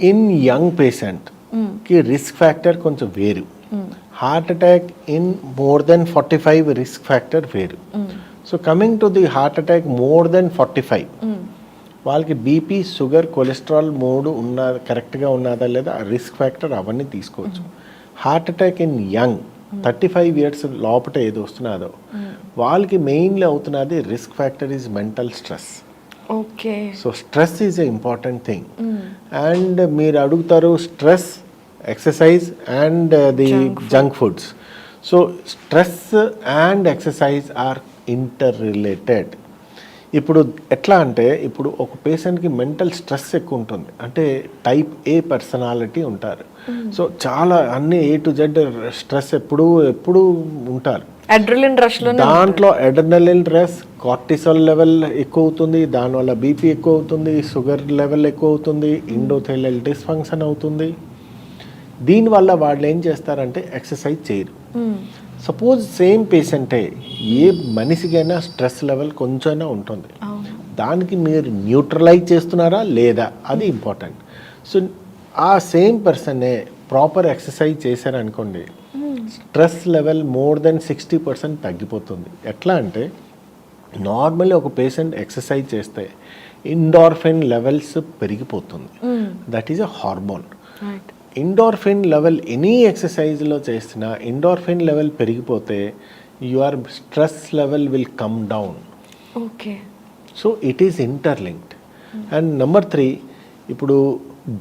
ఇన్ యంగ్ పేషెంట్కి రిస్క్ ఫ్యాక్టర్ కొంచెం వేరు, heart attack in more than 45 risk factor వేరు. So coming to the heart attack more than 45, వాళ్ళకి బీపీ, షుగర్, కొలెస్ట్రాల్ 3 కరెక్ట్గా ఉన్నదా లేదా రిస్క్ ఫ్యాక్టర్ అవన్నీ తీసుకోవచ్చు. Heart attack in young 35 years లోపల ఏది వస్తున్నదో వాళ్ళకి మెయిన్లీ అవుతున్నది risk factor is mental stress. Okay. So stress is a important thing. And మీరు అడుగుతారు stress, exercise and the junk foods. So stress and exercise or inter related. ఇప్పుడు ఎట్లా అంటే, ఇప్పుడు ఒక పేషెంట్కి మెంటల్ స్ట్రెస్ ఎక్కువ ఉంటుంది, అంటే టైప్ ఏ పర్సనాలిటీ ఉంటారు. సో చాలా అన్ని A to Z స్ట్రెస్ ఎప్పుడు ఉంటారు. అడ్రినలిన్ రష్లో దాంట్లో అడ్రినలిన్ రష్, కార్టిసాల్ లెవెల్ ఎక్కువ అవుతుంది, దానివల్ల బీపీ ఎక్కువ అవుతుంది, షుగర్ లెవెల్ ఎక్కువ అవుతుంది, ఎండోథెలియల్ డిస్ఫంక్షన్ అవుతుంది. దీనివల్ల వాళ్ళు ఏం చేస్తారంటే ఎక్సర్సైజ్ చేయరు. సపోజ్ సేమ్ పేషెంటే, ఏ మనిషికైనా స్ట్రెస్ లెవెల్ కొంచెమైనా ఉంటుంది, దానికి మీరు న్యూట్రలైజ్ చేస్తున్నారా లేదా అది ఇంపార్టెంట్. సో ఆ సేమ్ పర్సనే ప్రాపర్ ఎక్సర్సైజ్ చేశారనుకోండి, స్ట్రెస్ లెవెల్ మోర్ దెన్ 60% తగ్గిపోతుంది. ఎట్లా అంటే, నార్మల్లీ ఒక పేషెంట్ ఎక్సర్సైజ్ చేస్తే ఎండార్ఫిన్ లెవెల్స్ పెరిగిపోతుంది. That is a hormone. Endorphin level any ఎక్సర్సైజ్లో చేసినా ఎండార్ఫిన్ లెవెల్ పెరిగిపోతే your stress level will come down. Okay. So it is interlinked. And number 3, ఇప్పుడు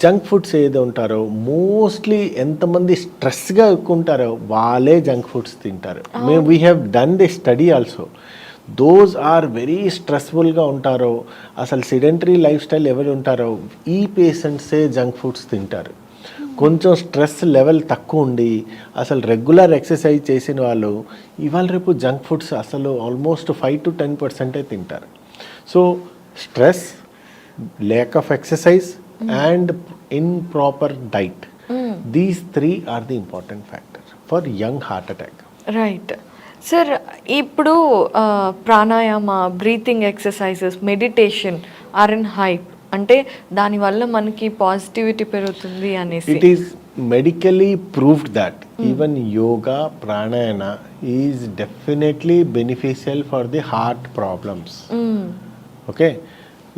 జంక్ ఫుడ్స్ ఏది ఉంటారో మోస్ట్లీ ఎంతమంది స్ట్రెస్గా ఎక్కువ ఉంటారో వాళ్ళే జంక్ ఫుడ్స్ తింటారు. We have done the study also. Those are very స్ట్రెస్ఫుల్గా ఉంటారో, అసలు సిడెంటరీ లైఫ్ స్టైల్ ఎవరు ఉంటారో ఈ పేషెంట్సే జంక్ ఫుడ్స్ తింటారు. కొంచెం స్ట్రెస్ లెవెల్ తక్కువ ఉండి అసలు రెగ్యులర్ ఎక్సర్సైజ్ చేసిన వాళ్ళు ఇవాళ రేపు జంక్ ఫుడ్స్ అసలు ఆల్మోస్ట్ 5 to 10% తింటారు. So stress, lack of exercise and improper diet, these 3 are the important factor for young heart attack. Right sir. ఇప్పుడు pranayama, breathing exercises, meditation are in hype, అంటే దానివల్ల మనకి పాజిటివిటీ పెరుగుతుంది అనేసి. It is medically proved that even yoga, pranayama is definitely beneficial for the heart problems. Okay,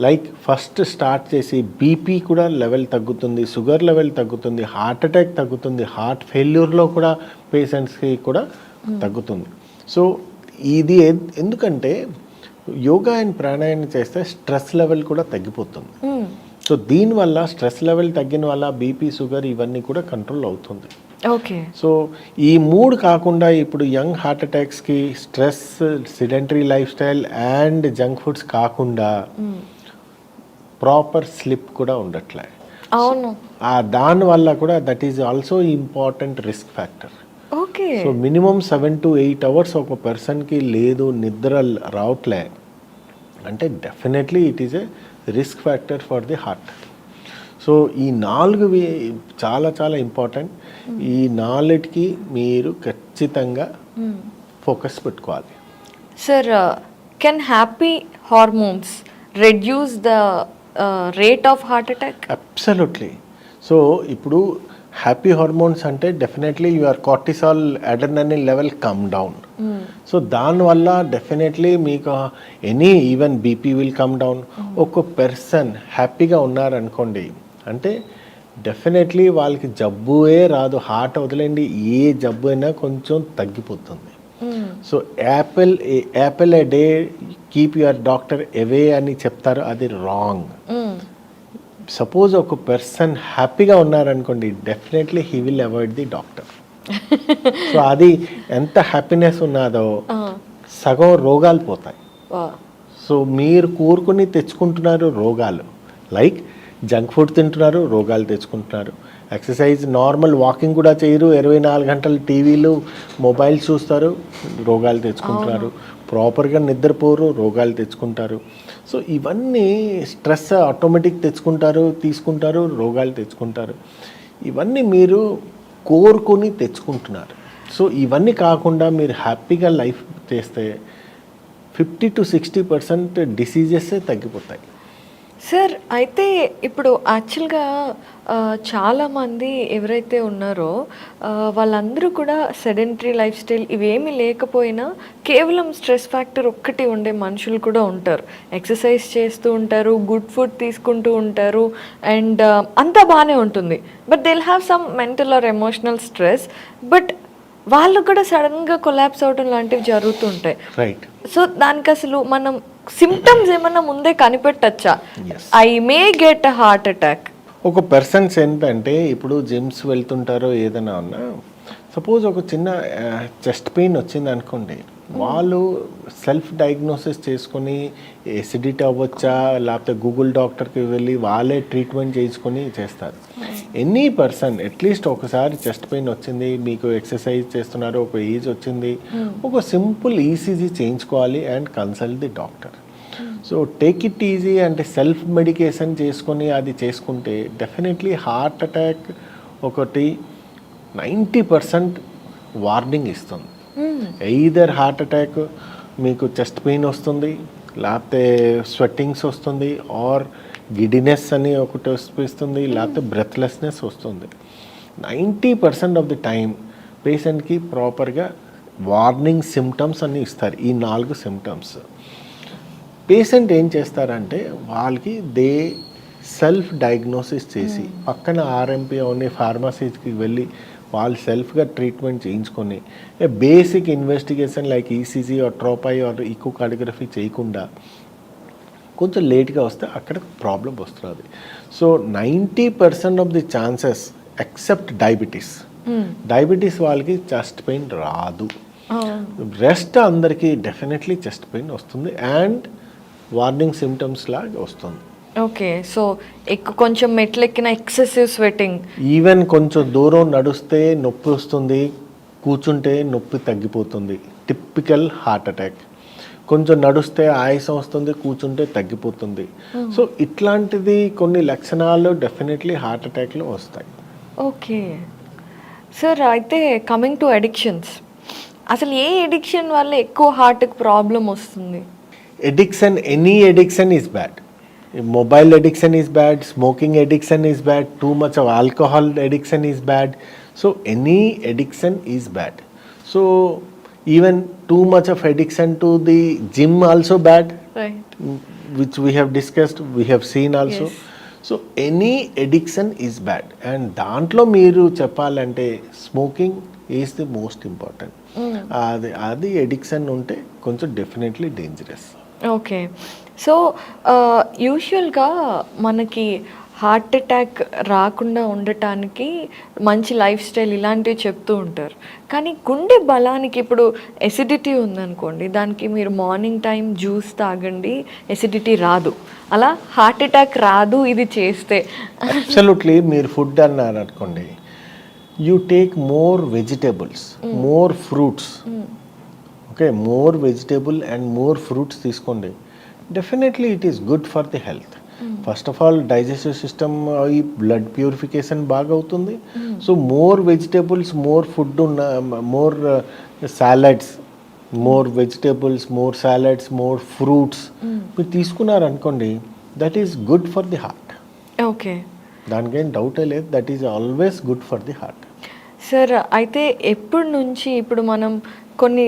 like first start చేసి బీపీ కూడా లెవెల్ తగ్గుతుంది, షుగర్ లెవెల్ తగ్గుతుంది, హార్ట్ అటాక్ తగ్గుతుంది, హార్ట్ ఫెయిల్యూర్లో కూడా పేషెంట్స్కి కూడా తగ్గుతుంది. సో ఇది ఎందుకంటే యోగా అండ్ ప్రాణాయామం చేస్తే స్ట్రెస్ లెవెల్ కూడా తగ్గిపోతుంది. సో దీనివల్ల స్ట్రెస్ లెవెల్ తగ్గిన వల్ల బీపీ, షుగర్ ఇవన్నీ కూడా కంట్రోల్ అవుతుంది. ఓకే. సో ఈ 3 కాకుండా ఇప్పుడు యంగ్ హార్ట్ అటాక్స్కి stress, sedentary life style and junk foods కాకుండా ప్రాపర్ స్లిప్ కూడా ఉండట్లే. అవును. దానివల్ల కూడా that is also important risk factor. Okay. So minimum 7 to 8 hours ఒక పర్సన్కి లేదు, నిద్ర రావట్లే అంటే definitely it is a risk factor for the heart. So ఈ 4 చాలా చాలా ఇంపార్టెంట్. ఈ 4కి మీరు ఖచ్చితంగా ఫోకస్ పెట్టుకోవాలి. Sir, can happy hormones reduce the rate of heart attack? Absolutely. So ఇప్పుడు హ్యాపీ హార్మోన్స్ అంటే definitely your cortisol, adrenaline level come down. So దానివల్ల డెఫినెట్లీ మీకు even BP will come down. ఒక పర్సన్ హ్యాపీగా ఉన్నారనుకోండి అంటే డెఫినెట్లీ వాళ్ళకి జబ్బుయే రాదు, హార్ట్ వదిలేండి ఏ జబ్బు అయినా కొంచెం తగ్గిపోతుంది. So Apple A day keep your doctor away అని చెప్తారు, అది రాంగ్. సపోజ్ ఒక పర్సన్ హ్యాపీగా ఉన్నారనుకోండి definitely he will avoid the doctor. So అది ఎంత హ్యాపీనెస్ ఉన్నదో సగం రోగాలు పోతాయి. సో మీరు కోరుకుని తెచ్చుకుంటున్నారు రోగాలు, లైక్ జంక్ ఫుడ్ తింటున్నారు, రోగాలు తెచ్చుకుంటున్నారు. ఎక్సర్సైజ్, నార్మల్ వాకింగ్ కూడా చేయరు, 24 గంటలు టీవీలు, మొబైల్ చూస్తారు, రోగాలు తెచ్చుకుంటున్నారు. ప్రాపర్గా నిద్రపోరు, రోగాలు తెచ్చుకుంటారు. సో ఇవన్నీ స్ట్రెస్ ఆటోమేటిక్ తీసుకుంటారు, రోగాలు తెచ్చుకుంటారు. ఇవన్నీ మీరు కోరుకొని తెచ్చుకుంటున్నారు. సో ఇవన్నీ కాకుండా మీరు హ్యాపీగా లైఫ్ చేస్తే 50-60% డిసీజెస్ తగ్గిపోతాయి. సార్ అయితే ఇప్పుడు యాక్చువల్గా చాలామంది ఎవరైతే ఉన్నారో వాళ్ళందరూ కూడా సెడెంటరీ లైఫ్ స్టైల్ ఇవేమీ లేకపోయినా కేవలం స్ట్రెస్ ఫ్యాక్టర్ ఒక్కటి ఉండే మనుషులు కూడా ఉంటారు. ఎక్సర్సైజ్ చేస్తూ ఉంటారు, గుడ్ ఫుడ్ తీసుకుంటూ ఉంటారు, అండ్ అంతా బాగానే ఉంటుంది. But they will have some mental are emotional stress, but వాళ్ళు కూడా సడన్గా కొలాప్స్ అవడం లాంటివి జరుగుతుంటాయి. రైట్. సో దానికి అసలు మనం సిమ్టమ్స్ ఏమన్నా ముందే కనిపెట్టచ్చా? Yes. I may get a heart attack. ఒక పర్సన్స్ ఏంటంటే ఇప్పుడు జిమ్స్ వెళ్తుంటారో ఏదైనా ఉన్నా, సపోజ్ ఒక చిన్న చెస్ట్ పెయిన్ వచ్చింది అనుకోండి, వాళ్ళు సెల్ఫ్ డయాగ్నోసిస్ చేసుకొని ఎసిడిటీ అవ్వచ్చా లేకపోతే గూగుల్ డాక్టర్కి వెళ్ళి వాళ్ళే ట్రీట్మెంట్ చేసుకొని చేస్తారు. ఎనీ పర్సన్ అట్లీస్ట్ ఒకసారి చెస్ట్ పెయిన్ వచ్చింది, మీకు ఎక్సర్సైజ్ చేస్తున్నారు, ఒక ఏజ్ వచ్చింది, ఒక సింపుల్ ఈసీజీ చేయించుకోవాలి and consult the doctor. So take it easy అంటే సెల్ఫ్ మెడికేషన్ చేసుకొని అది చేసుకుంటే డెఫినెట్లీ హార్ట్ అటాక్ ఒకటి 90% వార్నింగ్ ఇస్తుంది. ఎయిదర్ హార్ట్ అటాక్ మీకు చెస్ట్ పెయిన్ వస్తుంది, లేకపోతే స్వెట్టింగ్స్ వస్తుంది, ఆర్ గిడినెస్ అని ఒకటి వస్తుంది, లేకపోతే బ్రెత్లెస్నెస్ వస్తుంది. 90% ఆఫ్ ది టైం పేషెంట్కి ప్రాపర్గా వార్నింగ్ సిమ్టమ్స్ అన్నీ ఇస్తారు. ఈ 4 సిమ్టమ్స్ పేషెంట్ ఏం చేస్తారంటే వాళ్ళకి దే సెల్ఫ్ డయాగ్నోసిస్ చేసి పక్కన ఆర్ఎంపీ అనే ఫార్మసీకి వెళ్ళి వాళ్ళు సెల్ఫ్గా ట్రీట్మెంట్ చేయించుకొని basic investigation like ECG or trop I or echocardiography చేయకుండా కొంచెం లేట్గా వస్తే అక్కడ ప్రాబ్లం వస్తుంది. So 90% of the chances except diabetes వాళ్ళకి చెస్ట్ పెయిన్ రాదు. రెస్ట్ అందరికీ డెఫినెట్లీ చెస్ట్ పెయిన్ వస్తుంది అండ్ వార్నింగ్ సిమ్టమ్స్ లాగా వస్తుంది. ఓకే, సో కొంచెం మెట్లెక్కిన ఎక్సెసివ్ స్వెట్టింగ్, ఈవెన్ కొంచెం దూరం నడుస్తే నొప్పి వస్తుంది, కూర్చుంటే నొప్పి తగ్గిపోతుంది, టిపికల్ హార్ట్ అటాక్. కొంచెం నడుస్తే ఆయాసం వస్తుంది, కూర్చుంటే తగ్గిపోతుంది. సో ఇట్లాంటిది కొన్ని లక్షణాలు డెఫినెట్లీ హార్ట్ అటాక్లో వస్తాయి. ఓకే సార్, అయితే కమింగ్ టు అడిక్షన్స్, అసలు ఏ ఎడిక్షన్ వల్ల ఎక్కువ హార్ట్కి ప్రాబ్లం వస్తుంది? Addiction, any addiction is bad. Mobile addiction is bad, smoking addiction is bad, too much of alcohol addiction is bad. So any addiction is bad. So even too much of addiction to the gym also bad, Right. which we have discussed, we have seen also. Yes. So any addiction is bad. And దాంట్లో మీరు చెప్పాలంటే smoking is the most important. అది ఎడిక్షన్ ఉంటే కొంచెం డెఫినెట్లీ డేంజరస్. ఓకే, సో యూజువల్గా మనకి హార్ట్ అటాక్ రాకుండా ఉండటానికి మంచి లైఫ్ స్టైల్ ఇలాంటివి చెప్తూ ఉంటారు. కానీ గుండె బలానికి ఇప్పుడు ఎసిడిటీ ఉందనుకోండి, దానికి మీరు మార్నింగ్ టైం జ్యూస్ తాగండి, ఎసిడిటీ రాదు. అలా హార్ట్ అటాక్ రాదు ఇది చేస్తే. అబ్సల్యూట్లీ. మీరు ఫుడ్ అన్నారు అనుకోండి, you take more vegetables, more fruits. Okay, more vegetable and more fruits తీసుకోండి, definitely it is good for the health. First of all digestive system, ఈ బ్లడ్ ప్యూరిఫికేషన్ బాగా అవుతుంది. So more vegetables, more food ఉన్న, more salads, more vegetables, more salads, more fruits మీరు తీసుకున్నారనుకోండి, that is good for the heart. Okay, దానికేం డౌటే లేదు, that is always good for the heart. Sir, అయితే ఎప్పటి నుంచి ఇప్పుడు మనం కొన్ని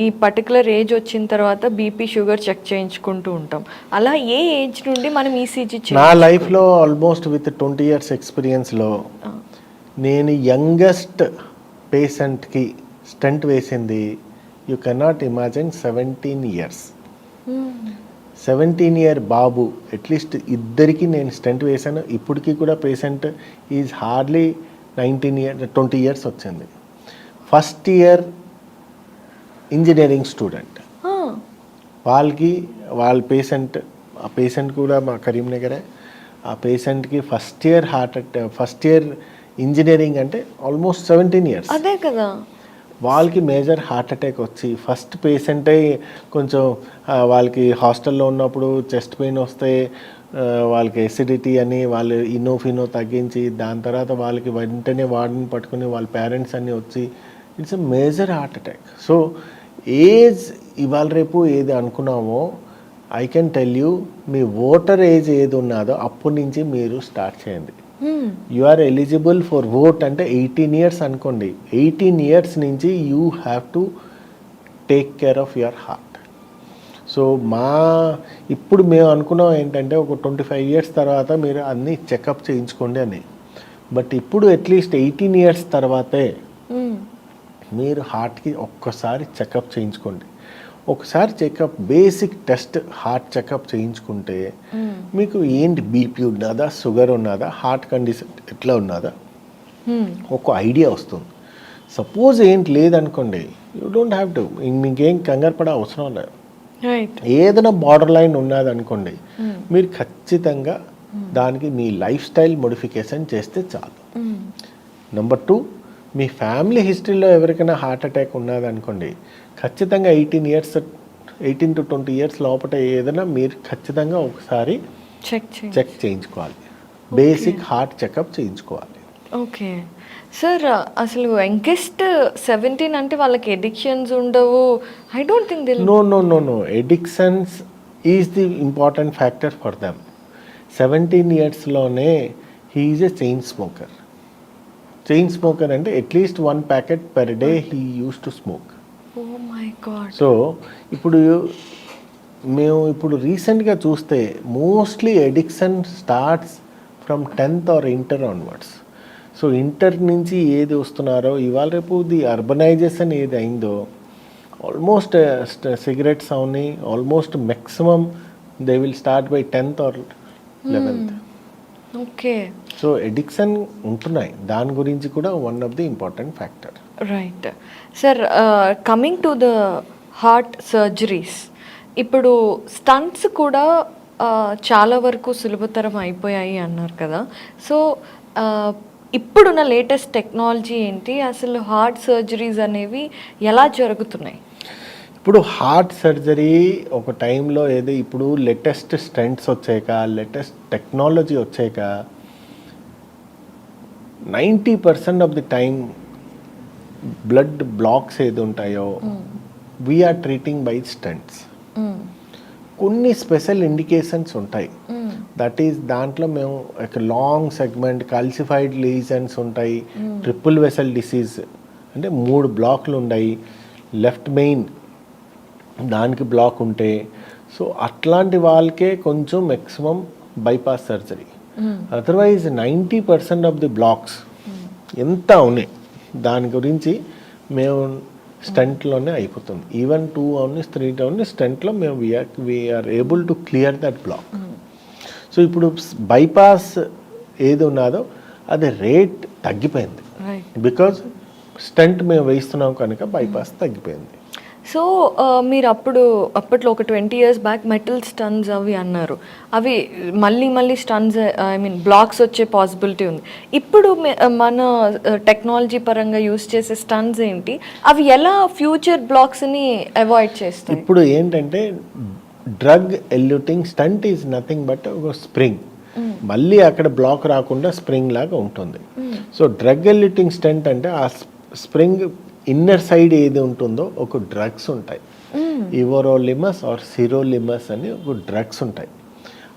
ఈ పర్టికులర్ ఏజ్ వచ్చిన తర్వాత బీపీ షుగర్ చెక్ చేయించుకుంటూ ఉంటాం, అలా ఏ ఏజ్ నుండి మనం ఈసీజీ? నా లైఫ్లో ఆల్మోస్ట్ విత్ 20 years ఎక్స్పీరియన్స్లో నేను యంగెస్ట్ పేషెంట్కి స్టెంట్ వేసింది you cannot imagine 17 years. 17-year Babu, at least ఇద్దరికి నేను స్టెంట్ వేశాను. ఇప్పటికీ కూడా పేషెంట్ ఈజ్ హార్డ్లీ 20 years వచ్చింది. ఫస్ట్ ఇయర్ ఇంజనీరింగ్ స్టూడెంట్, వాళ్ళ పేషెంట్, ఆ పేషెంట్ కూడా మా కరీంనగరే. ఆ పేషెంట్కి ఫస్ట్ ఇయర్ ఇంజనీరింగ్ అంటే ఆల్మోస్ట్ 17 years. అదే కదా, వాళ్ళకి మేజర్ హార్ట్ అటాక్ వచ్చి ఫస్ట్ పేషెంటే కొంచెం వాళ్ళకి హాస్టల్లో ఉన్నప్పుడు చెస్ట్ పెయిన్ వస్తే వాళ్ళకి ఎసిడిటీ అని వాళ్ళు ఇనోఫినో తగ్గించి దాని తర్వాత వాళ్ళకి వెంటనే వాడిని పట్టుకుని వాళ్ళ పేరెంట్స్ అన్నీ వచ్చి it's a major heart attack. So age ఇవాళ రేపు ఏది అనుకున్నామో ఐ కెన్ టెల్ యూ, మీ ఓటర్ ఏజ్ ఏది ఉన్నదో అప్పటి నుంచి మీరు స్టార్ట్ చేయండి. You are eligible for vote అంటే 18 ఇయర్స్ అనుకోండి. 18 ఇయర్స్ నుంచి you have to take care of your heart. So ఇప్పుడు మేము అనుకున్నాం ఏంటంటే ఒక 25 ఇయర్స్ తర్వాత మీరు అన్నీ చెకప్ చేయించుకోండి అని. బట్ ఇప్పుడు అట్లీస్ట్ 18 ఇయర్స్ తర్వాతే మీరు హార్ట్కి ఒక్కసారి చెకప్ చేయించుకోండి. ఒకసారి checkup, basic test heart checkup చేయించుకుంటే మీకు ఏంటి బీపీ ఉన్నదా, షుగర్ ఉన్నదా, హార్ట్ కండిషన్ ఎట్లా ఉన్నదా ఒక ఐడియా వస్తుంది. సపోజ్ ఏంటి లేదనుకోండి, యూ డోంట్ హ్యావ్ టు, మీకేం కంగారు పడే అవసరం లేదు. ఏదైనా బార్డర్ లైన్ ఉన్నదనుకోండి, మీరు ఖచ్చితంగా దానికి మీ లైఫ్ స్టైల్ మోడిఫికేషన్ చేస్తే చాలు. నెంబర్ 2, మీ ఫ్యామిలీ హిస్టరీలో ఎవరికైనా హార్ట్ అటాక్ ఉన్నదనుకోండి, ఖచ్చితంగా 18 to 20 ఇయర్స్ లోపల ఏదైనా మీరు ఖచ్చితంగా ఒకసారి చెక్ చేయించుకోవాలి. బేసిక్ హార్ట్ చెకప్ చేయించుకోవాలి. ఓకే సార్, అసలు యంగెస్ట్ 17 అంటే వాళ్ళకి ఎడిక్షన్స్ ఉండవు. I don't think they know addictions is the important factor for them. 17 ఇయర్స్లోనే he is a chain smoker. Chain smoker అంటే at least 1 packet per day he use to smoke. Oh my God. So ఇప్పుడు రీసెంట్గా చూస్తే mostly addiction starts from 10th or inter onwards. So inter నుంచి ఏది వస్తున్నారో ఇవాళ రేపు ది అర్బనైజేషన్ ఏది అయిందో almost cigarettes Avani almost maximum they will start by 10th or 11th. Okay. So addiction ఉంటున్నాయి, దాని గురించి కూడా one of the important factor. Right sir, coming to the heart surgeries, ఇప్పుడు స్టంట్స్ కూడా చాలా వరకు సులభతరం అయిపోయాయి అన్నారు కదా. సో ఇప్పుడున్న లేటెస్ట్ టెక్నాలజీ ఏంటి, అసలు హార్ట్ సర్జరీస్ అనేవి ఎలా జరుగుతున్నాయి? ఇప్పుడు హార్ట్ సర్జరీ ఒక టైంలో ఏదో ఇప్పుడు లేటెస్ట్ స్టెంట్స్ వచ్చాక, లేటెస్ట్ టెక్నాలజీ వచ్చాక 90% of the time blood blocks ఏది ఉంటాయో వీఆర్ ట్రీటింగ్ బై స్టెంట్స్. కొన్ని స్పెషల్ ఇండికేషన్స్ ఉంటాయి, దట్ ఈస్ దాంట్లో మేము ఒక లాంగ్ సెగ్మెంట్ కాల్సిఫైడ్ లీజన్స్ ఉంటాయి, ట్రిపుల్ వెసల్ డిసీజ్ అంటే 3 బ్లాక్లు ఉన్నాయి, లెఫ్ట్ మెయిన్ దానికి బ్లాక్ ఉంటే, సో అట్లాంటి వాళ్ళకే కొంచెం maximum bypass surgery. Otherwise 90% of the blocks ఎంత ఉన్నాయి దాని గురించి మేము స్టంట్లోనే అయిపోతుంది. ఈవెన్ 2 అవన్నీ 3 అవన్నీ స్టంట్లో మేము we're able to clear that block. So ఇప్పుడు బైపాస్ ఏది ఉన్నదో అది రేట్ తగ్గిపోయింది, బికాజ్ స్టంట్ మేము వేస్తున్నాం కనుక బైపాస్ తగ్గిపోయింది. సో మీరు అప్పట్లో ఒక 20 years బ్యాక్ మెటల్ స్టన్స్ అవి అన్నారు, అవి మళ్ళీ స్టన్స్ ఐ మీన్ బ్లాక్స్ వచ్చే పాసిబిలిటీ ఉంది. ఇప్పుడు మన టెక్నాలజీ పరంగా యూస్ చేసే స్టన్స్ ఏంటి, అవి ఎలా ఫ్యూచర్ బ్లాక్స్ని అవాయిడ్ చేస్తాయి? ఇప్పుడు ఏంటంటే drug eluting stent is nothing but ఒక స్ప్రింగ్, మళ్ళీ అక్కడ బ్లాక్ రాకుండా స్ప్రింగ్ లాగా ఉంటుంది. సో డ్రగ్ ఎల్యూటింగ్ స్టంట్ అంటే ఆ స్ప్రింగ్ ఇన్నర్ సైడ్ ఏది ఉంటుందో ఒక డ్రగ్స్ ఉంటాయి, ఇవరోలిమస్ ఆర్ సిరోలిమస్ అని ఒక డ్రగ్స్ ఉంటాయి.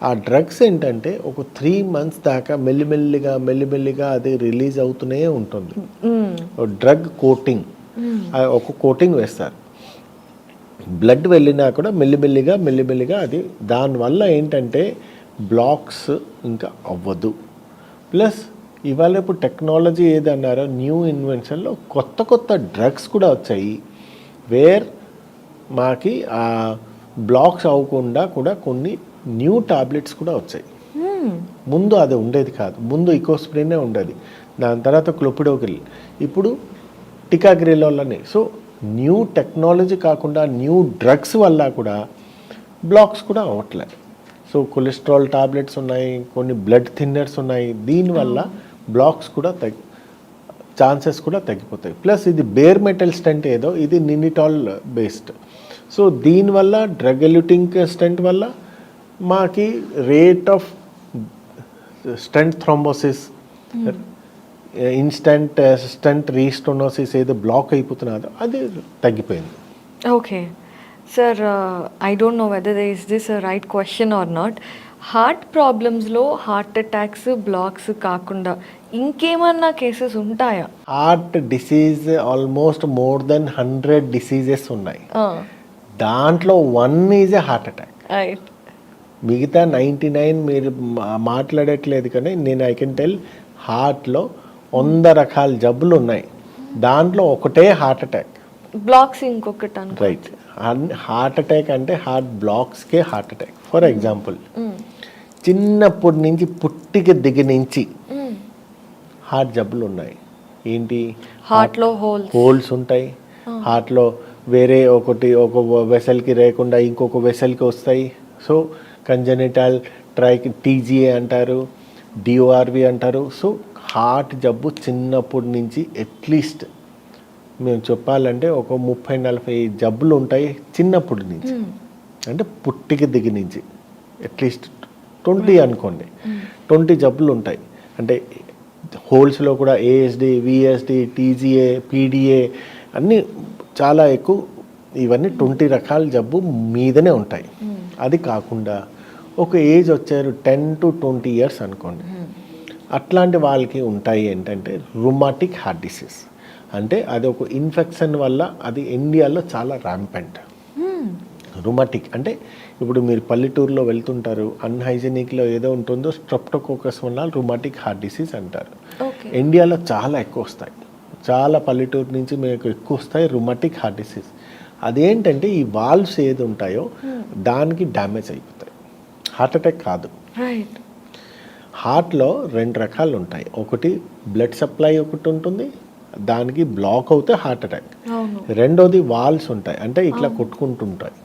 ఆ డ్రగ్స్ ఏంటంటే ఒక 3 months దాకా మెల్లిమెల్లిగా అది రిలీజ్ అవుతూనే ఉంటుంది. డ్రగ్ కోటింగ్, ఒక కోటింగ్ వేస్తారు, బ్లడ్ వెళ్ళినా కూడా మెల్లిమెల్లిగా అది, దానివల్ల ఏంటంటే బ్లాక్స్ ఇంకా అవ్వదు. ప్లస్ ఇవాళ ఇప్పుడు టెక్నాలజీ ఏదన్నారో న్యూ ఇన్వెన్షన్లో కొత్త డ్రగ్స్ కూడా వచ్చాయి, వేర్ మాకి ఆ బ్లాక్స్ అవ్వకుండా కూడా కొన్ని న్యూ టాబ్లెట్స్ కూడా వచ్చాయి. ముందు అది ఉండేది కాదు, ముందు ఇకోస్ప్రినే ఉండేది, దాని తర్వాత క్లోపిడోగ్రిల్, ఇప్పుడు టికాగ్రిలోనే. సో న్యూ టెక్నాలజీ కాకుండా న్యూ డ్రగ్స్ వల్ల కూడా బ్లాక్స్ కూడా అవ్వట్లేదు. సో కొలెస్ట్రాల్ టాబ్లెట్స్ ఉన్నాయి, కొన్ని బ్లడ్ థిన్నర్స్ ఉన్నాయి, దీనివల్ల బ్లాక్స్ కూడా ఛాన్సెస్ కూడా తగ్గిపోతాయి. ప్లస్ ఇది బేర్ మెటల్ స్టెంట్ ఏదో ఇది నినిటాల్ బేస్డ్. సో దీనివల్ల డ్రగ్ ఎల్యూటింగ్ స్టెంట్ వల్ల మాకి rate of stent thrombosis, in stent stent restenosis ఏదో బ్లాక్ అయిపోతున్నదో అది తగ్గిపోయింది. Okay sir, I don't know whether is this right question or not. Heart ప్రాబ్లమ్స్లో హార్ట్ అటాక్స్, బ్లాక్స్ కాకుండా ఇంకేమన్నా కేసెస్ ఉంటాయా? Heart disease almost more than 100 diseases ఉన్నాయి. దాంట్లో 1 is a heart attack. Right. మిగతా 99 మీరు మాట్లాడట్లేదు, కానీ నేను ఐ కెన్ టెల్ హార్ట్లో 100 రకాల జబ్బులు ఉన్నాయి, దాంట్లో ఒకటే హార్ట్ అటాక్. బ్లాక్స్ ఇంకొకటి అనుకో. రైట్. హార్ట్ అటాక్ అంటే హార్ట్ బ్లాక్స్కే హార్ట్ అటాక్. ఫర్ ఎగ్జాంపుల్, చిన్నప్పటి నుంచి పుట్టిక దిగి నుంచి హార్ట్ జబ్బులు ఉన్నాయి. ఏంటి? హార్ట్లో హోల్స్ ఉంటాయి. హార్ట్లో వేరే ఒక వెసల్కి లేకుండా ఇంకొక వెసల్కి వస్తాయి. సో కంజనిటల్ టీజీఏ అంటారు, డిఓఆర్వి అంటారు. సో హార్ట్ జబ్బు చిన్నప్పటి నుంచి అట్లీస్ట్ మేము చెప్పాలంటే ఒక 30-40 జబ్బులు ఉంటాయి చిన్నప్పటి నుంచి. అంటే పుట్టిక దిగి నుంచి అట్లీస్ట్ 20 అనుకోండి, 20 జబ్బులు ఉంటాయి. అంటే హోల్స్లో కూడా ఏఎస్డి, విఎస్డి, టీజీఏ, పీడిఏ అన్నీ చాలా ఎక్కువ. ఇవన్నీ 20 రకాల జబ్బు మీదనే ఉంటాయి. అది కాకుండా ఒక ఏజ్ వచ్చారు 10 to 20 years అనుకోండి, అట్లాంటి వాళ్ళకి ఉంటాయి ఏంటంటే రుమాటిక్ హార్ట్ డిసీజ్. అంటే అది ఒక ఇన్ఫెక్షన్ వల్ల, అది ఇండియాలో చాలా ర్యాంపెంట్. రుమాటిక్ అంటే ఇప్పుడు మీరు పల్లెటూరులో వెళ్తుంటారు, అన్హైజెనిక్లో ఏదో ఉంటుందో స్ట్రెప్టోకోకస్ వల్ల రుమాటిక్ హార్ట్ డిసీజ్ అంటారు. ఇండియాలో చాలా ఎక్కువ వస్తాయి, చాలా పల్లెటూరు నుంచి మీకు ఎక్కువ వస్తాయి రుమాటిక్ హార్ట్ డిసీజ్. అదేంటంటే ఈ వాల్వ్స్ ఏది ఉంటాయో దానికి డ్యామేజ్ అయిపోతాయి. హార్ట్ అటాక్ కాదు. రైట్. హార్ట్లో 2 రకాలు ఉంటాయి. ఒకటి బ్లడ్ సప్లై ఒకటి ఉంటుంది, దానికి బ్లాక్ అవుతే హార్ట్ అటాక్. రెండోది వాల్వ్స్ ఉంటాయి, అంటే ఇట్లా కొట్టుకుంటుంటాయి,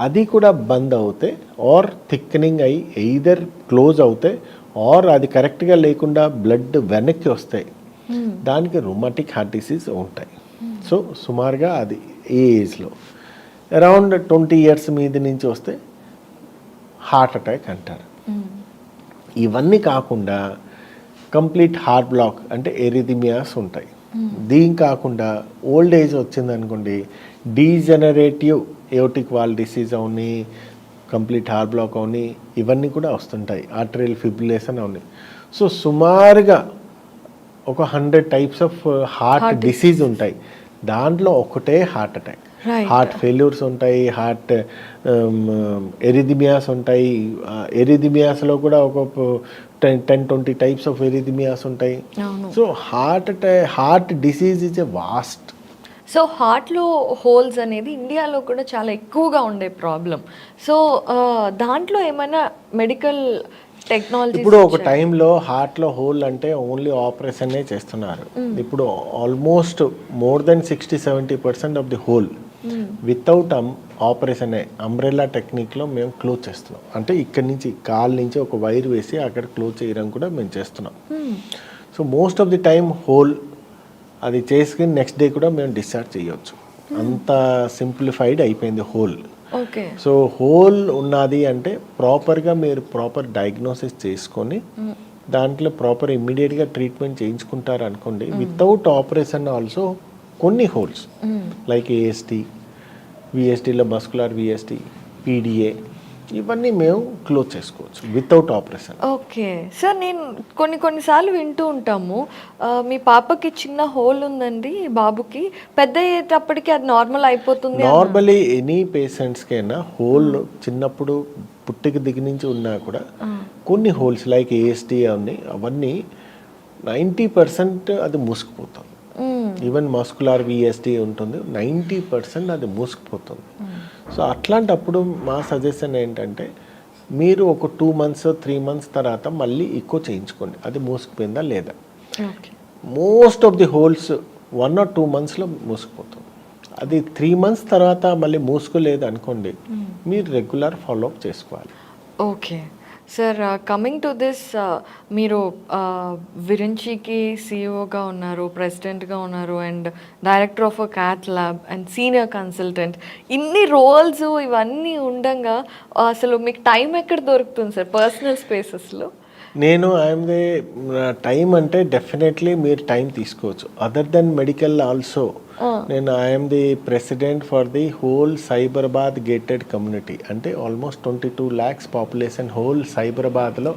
అది కూడా బంద్ అవుతే ఆర్ థిక్నింగ్ అయ్యి ఎయిదర్ క్లోజ్ అవుతే ఆర్ అది కరెక్ట్గా లేకుండా బ్లడ్ వెనక్కి వస్తాయి, దానికి రుమాటిక్ హార్ట్ డిసీజ్ ఉంటాయి. సో సుమారుగా అది ఏ ఏజ్లో అరౌండ్ 20 years మీద నుంచి వస్తే హార్ట్ అటాక్ అంటారు. ఇవన్నీ కాకుండా కంప్లీట్ హార్ట్ బ్లాక్ అంటే ఎరిథిమియాస్ ఉంటాయి. దీని కాకుండా ఓల్డ్ ఏజ్ వచ్చిందనుకోండి, డీజనరేటివ్ ఎయోటిక్ వాల్ డిసీజ్ అవని, కంప్లీట్ హార్ట్ బ్లాక్ అవని, ఇవన్నీ కూడా వస్తుంటాయి. ఆర్టరియల్ ఫిబ్రిలేషన్ అవని. సో సుమారుగా ఒక 100 types ఆఫ్ హార్ట్ డిసీజ్ ఉంటాయి, దాంట్లో ఒకటే హార్ట్ అటాక్. హార్ట్ ఫెయిల్యూర్స్ ఉంటాయి, హార్ట్ ఎరిథిమియాస్ ఉంటాయి. ఎరిథిమియాస్లో కూడా ఒక 10-20 types ఆఫ్ ఎరిథిమియాస్ ఉంటాయి. So heart disease is a vast. So హార్ట్లో హోల్స్ అనేది ఇండియాలో కూడా చాలా ఎక్కువగా ఉండే ప్రాబ్లం. సో దాంట్లో ఏమైనా మెడికల్ టెక్నాలజీ? ఇప్పుడు ఒక టైంలో హార్ట్లో హోల్ అంటే ఓన్లీ ఆపరేషనే చేస్తున్నారు. ఇప్పుడు almost more than 60-70% of the hole without operation umbrella టెక్నిక్లో మేము క్లోజ్ చేస్తున్నాం. అంటే ఇక్కడి నుంచి కాల్ నుంచి ఒక వైర్ వేసి అక్కడ క్లోజ్ చేయడం కూడా మేము చేస్తున్నాం. So most of the time whole అది చేసుకుని నెక్స్ట్ డే కూడా మేము డిశ్చార్జ్ చేయవచ్చు. అంత సింప్లిఫైడ్ అయిపోయింది హోల్. సో హోల్ ఉన్నది అంటే ప్రాపర్గా మీరు ప్రాపర్ డయాగ్నోసిస్ చేసుకొని దాంట్లో ప్రాపర్ ఇమ్మీడియట్గా ట్రీట్మెంట్ చేయించుకుంటారు అనుకోండి. వితౌట్ ఆపరేషన్ ఆల్సో కొన్ని హోల్స్ లైక్ ఏఎస్టీ, విఎస్టీలో మస్కులర్ విఎస్టీ, పీడిఏ, ఇవన్నీ మేము క్లోజ్ చేసుకోవచ్చు వితౌట్ ఆపరేషన్. ఓకే సార్, నేను కొన్నిసార్లు వింటూ ఉంటాము, మీ పాపకి చిన్న హోల్ ఉందండి, బాబుకి పెద్ద అయ్యేటప్పటికి అది నార్మల్ అయిపోతుంది. నార్మలీ ఎనీ పేషెంట్స్కైనా హోల్ చిన్నప్పుడు పుట్టికి దిగి నుంచి ఉన్నా కూడా కొన్ని హోల్స్ లైక్ ఏఎస్టీ అవన్నీ 90% అది మూసుకుపోతుంది. ఈవెన్ మస్కులర్ విఎస్టీ ఉంటుంది, 90% అది మూసుకుపోతుంది. సో అట్లాంటప్పుడు మా సజెషన్ ఏంటంటే మీరు ఒక 2 months 3 months తర్వాత మళ్ళీ ఎక్కువ చేయించుకోండి, అది మూసుకుపోయిందా లేదా. Most of the holes 1 or 2 monthsలో మూసుకుపోతుంది. అది 3 months తర్వాత మళ్ళీ మూసుకోలేదు అనుకోండి, మీరు రెగ్యులర్ ఫాలోఅప్ చేసుకోవాలి. Okay sir coming to this, మీరు విరించికి సీఈఓగా ఉన్నారు, ప్రెసిడెంట్గా ఉన్నారు, and director of a cath lab and senior consultant. ఇన్ని రోల్స్ ఇవన్నీ ఉండగా అసలు మీకు టైం ఎక్కడ దొరుకుతుంది సార్ పర్సనల్ స్పేసెస్లో? నేను ఐఎమ్ ది టైం అంటే డెఫినెట్లీ మీరు టైం తీసుకోవచ్చు. అదర్ దెన్ మెడికల్ ఆల్సో నేను I'm the president for the whole Cyberabad gated community. అంటే ఆల్మోస్ట్ 22 lakhs పాపులేషన్ హోల్ సైబరాబాద్లో,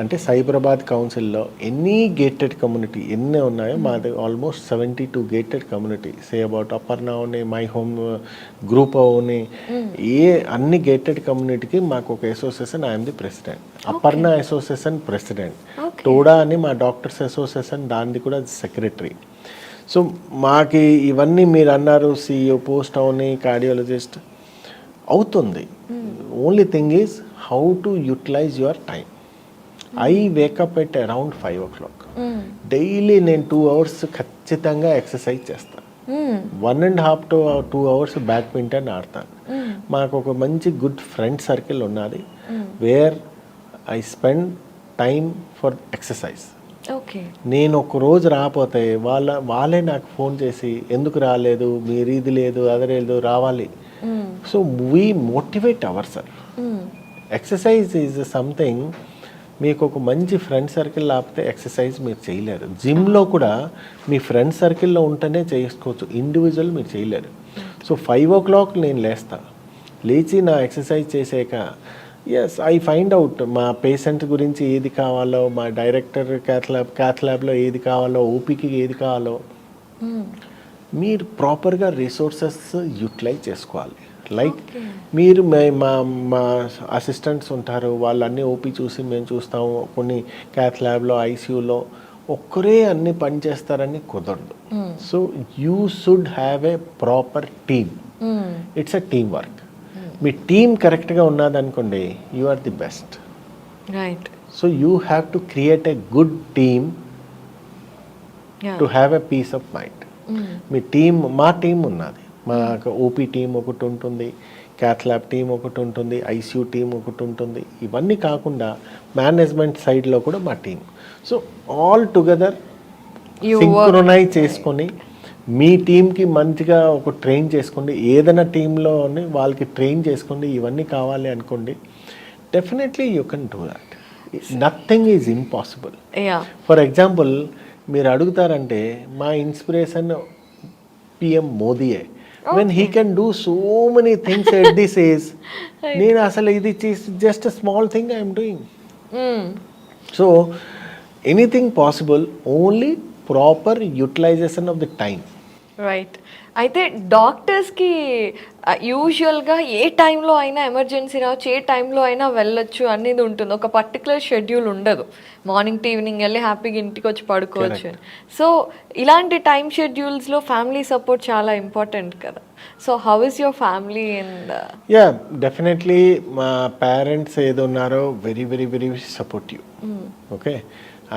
అంటే సైబరాబాద్ కౌన్సిల్లో ఎన్ని గేటెడ్ కమ్యూనిటీ ఎన్ని ఉన్నాయో మాది almost 72 gated community. Say about Aparna Avani, my home group Avani, అన్ని గేటెడ్ కమ్యూనిటీకి మాకు ఒక association, I'm the president. Aparna association president, టోడా అని మా డాక్టర్స్ అసోసియేషన్ దానిది కూడా సెక్రటరీ. సో మాకి ఇవన్నీ మీరు అన్నారు సిఇఓ పోస్ట్ అవని, కార్డియాలజిస్ట్ అవుతుంది. Only thing is how to utilise your time. I wake up at around 5 o'clock. Daily నేను 2 hours ఖచ్చితంగా ఎక్సర్సైజ్ చేస్తాను. 1.5 to 2 hours బ్యాడ్మింటన్ ఆడతాను. మాకు ఒక మంచి గుడ్ ఫ్రెండ్ సర్కిల్ ఉన్నది, where I spend time for exercise. Okay, నేను ఒక రోజు రాకపోతే వాళ్ళే నాకు ఫోన్ చేసి ఎందుకు రాలేదు, మీరు ఇది లేదు అది లేదు, రావాలి. So we motivate our self. Exercise is something, మీకు ఒక మంచి ఫ్రెండ్ సర్కిల్ లేకపోతే ఎక్సర్సైజ్ మీరు చేయలేరు. జిమ్లో కూడా మీ ఫ్రెండ్ సర్కిల్లో ఉంటేనే చేసుకోవచ్చు, ఇండివిజువల్ మీరు చేయలేరు. సో 5 o'clock నేను లేచి నా ఎక్సర్సైజ్ చేసాక ఎస్ ఐ ఫైండ్ అవుట్ మా పేషెంట్ గురించి ఏది కావాలో, మా డైరెక్టర్ క్యాత్ ల్యాబ్లో ఏది కావాలో, ఓపీకి ఏది కావాలో మీరు ప్రాపర్గా రిసోర్సెస్ యూటిలైజ్ చేసుకోవాలి. లైక్ మీరు మా అసిస్టెంట్స్ ఉంటారు, వాళ్ళన్నీ ఓపీ చూసి మేము చూస్తాము. కొన్ని క్యాత్ ల్యాబ్లో ఐసీయూలో ఒక్కరే అన్ని పని చేస్తారని కుదరదు. So you should have a proper team. It's a team work. మీ టీమ్ కరెక్ట్గా ఉన్నదనుకోండి, you are the best. Right. So you have to create a good team to have a peace of mind. మీ టీమ్, మా టీం ఉన్నది, మా ఓపీ టీం ఒకటి ఉంటుంది, క్యాత్ ల్యాబ్ టీం ఒకటి ఉంటుంది, ఐసీయూ టీం ఒకటి ఉంటుంది. ఇవన్నీ కాకుండా మేనేజ్మెంట్ సైడ్లో కూడా మా team. So all together synchronise చేసుకొని మీ టీంకి మంచిగా ఒక ట్రైన్ చేసుకోండి. ఏదైనా టీంలోని వాళ్ళకి ట్రైన్ చేసుకోండి. ఇవన్నీ కావాలి అనుకోండి, definitely you can do that. Nothing is impossible. For example మీరు అడుగుతారంటే మా ఇన్స్పిరేషన్ పిఎం మోదీయే. When he can do so many things at this age, నేను అసలు ఇది just small thing I'm doing. So anything possible, only proper utilization of the time. Right. అయితే డాక్టర్స్కి యూజువల్గా ఏ టైంలో అయినా ఎమర్జెన్సీ రావచ్చు, ఏ టైంలో అయినా వెళ్ళొచ్చు అనేది ఉంటుంది. ఒక పర్టికులర్ షెడ్యూల్ ఉండదు. మార్నింగ్ టు ఈవినింగ్ వెళ్ళి హ్యాపీగా ఇంటికి వచ్చి పడుకోవచ్చు. సో ఇలాంటి టైం షెడ్యూల్స్లో ఫ్యామిలీ సపోర్ట్ చాలా ఇంపార్టెంట్ కదా. So how is your family? And yeah definitely మా పేరెంట్స్ ఏదో ఉన్నారో very very very supportive. Okay,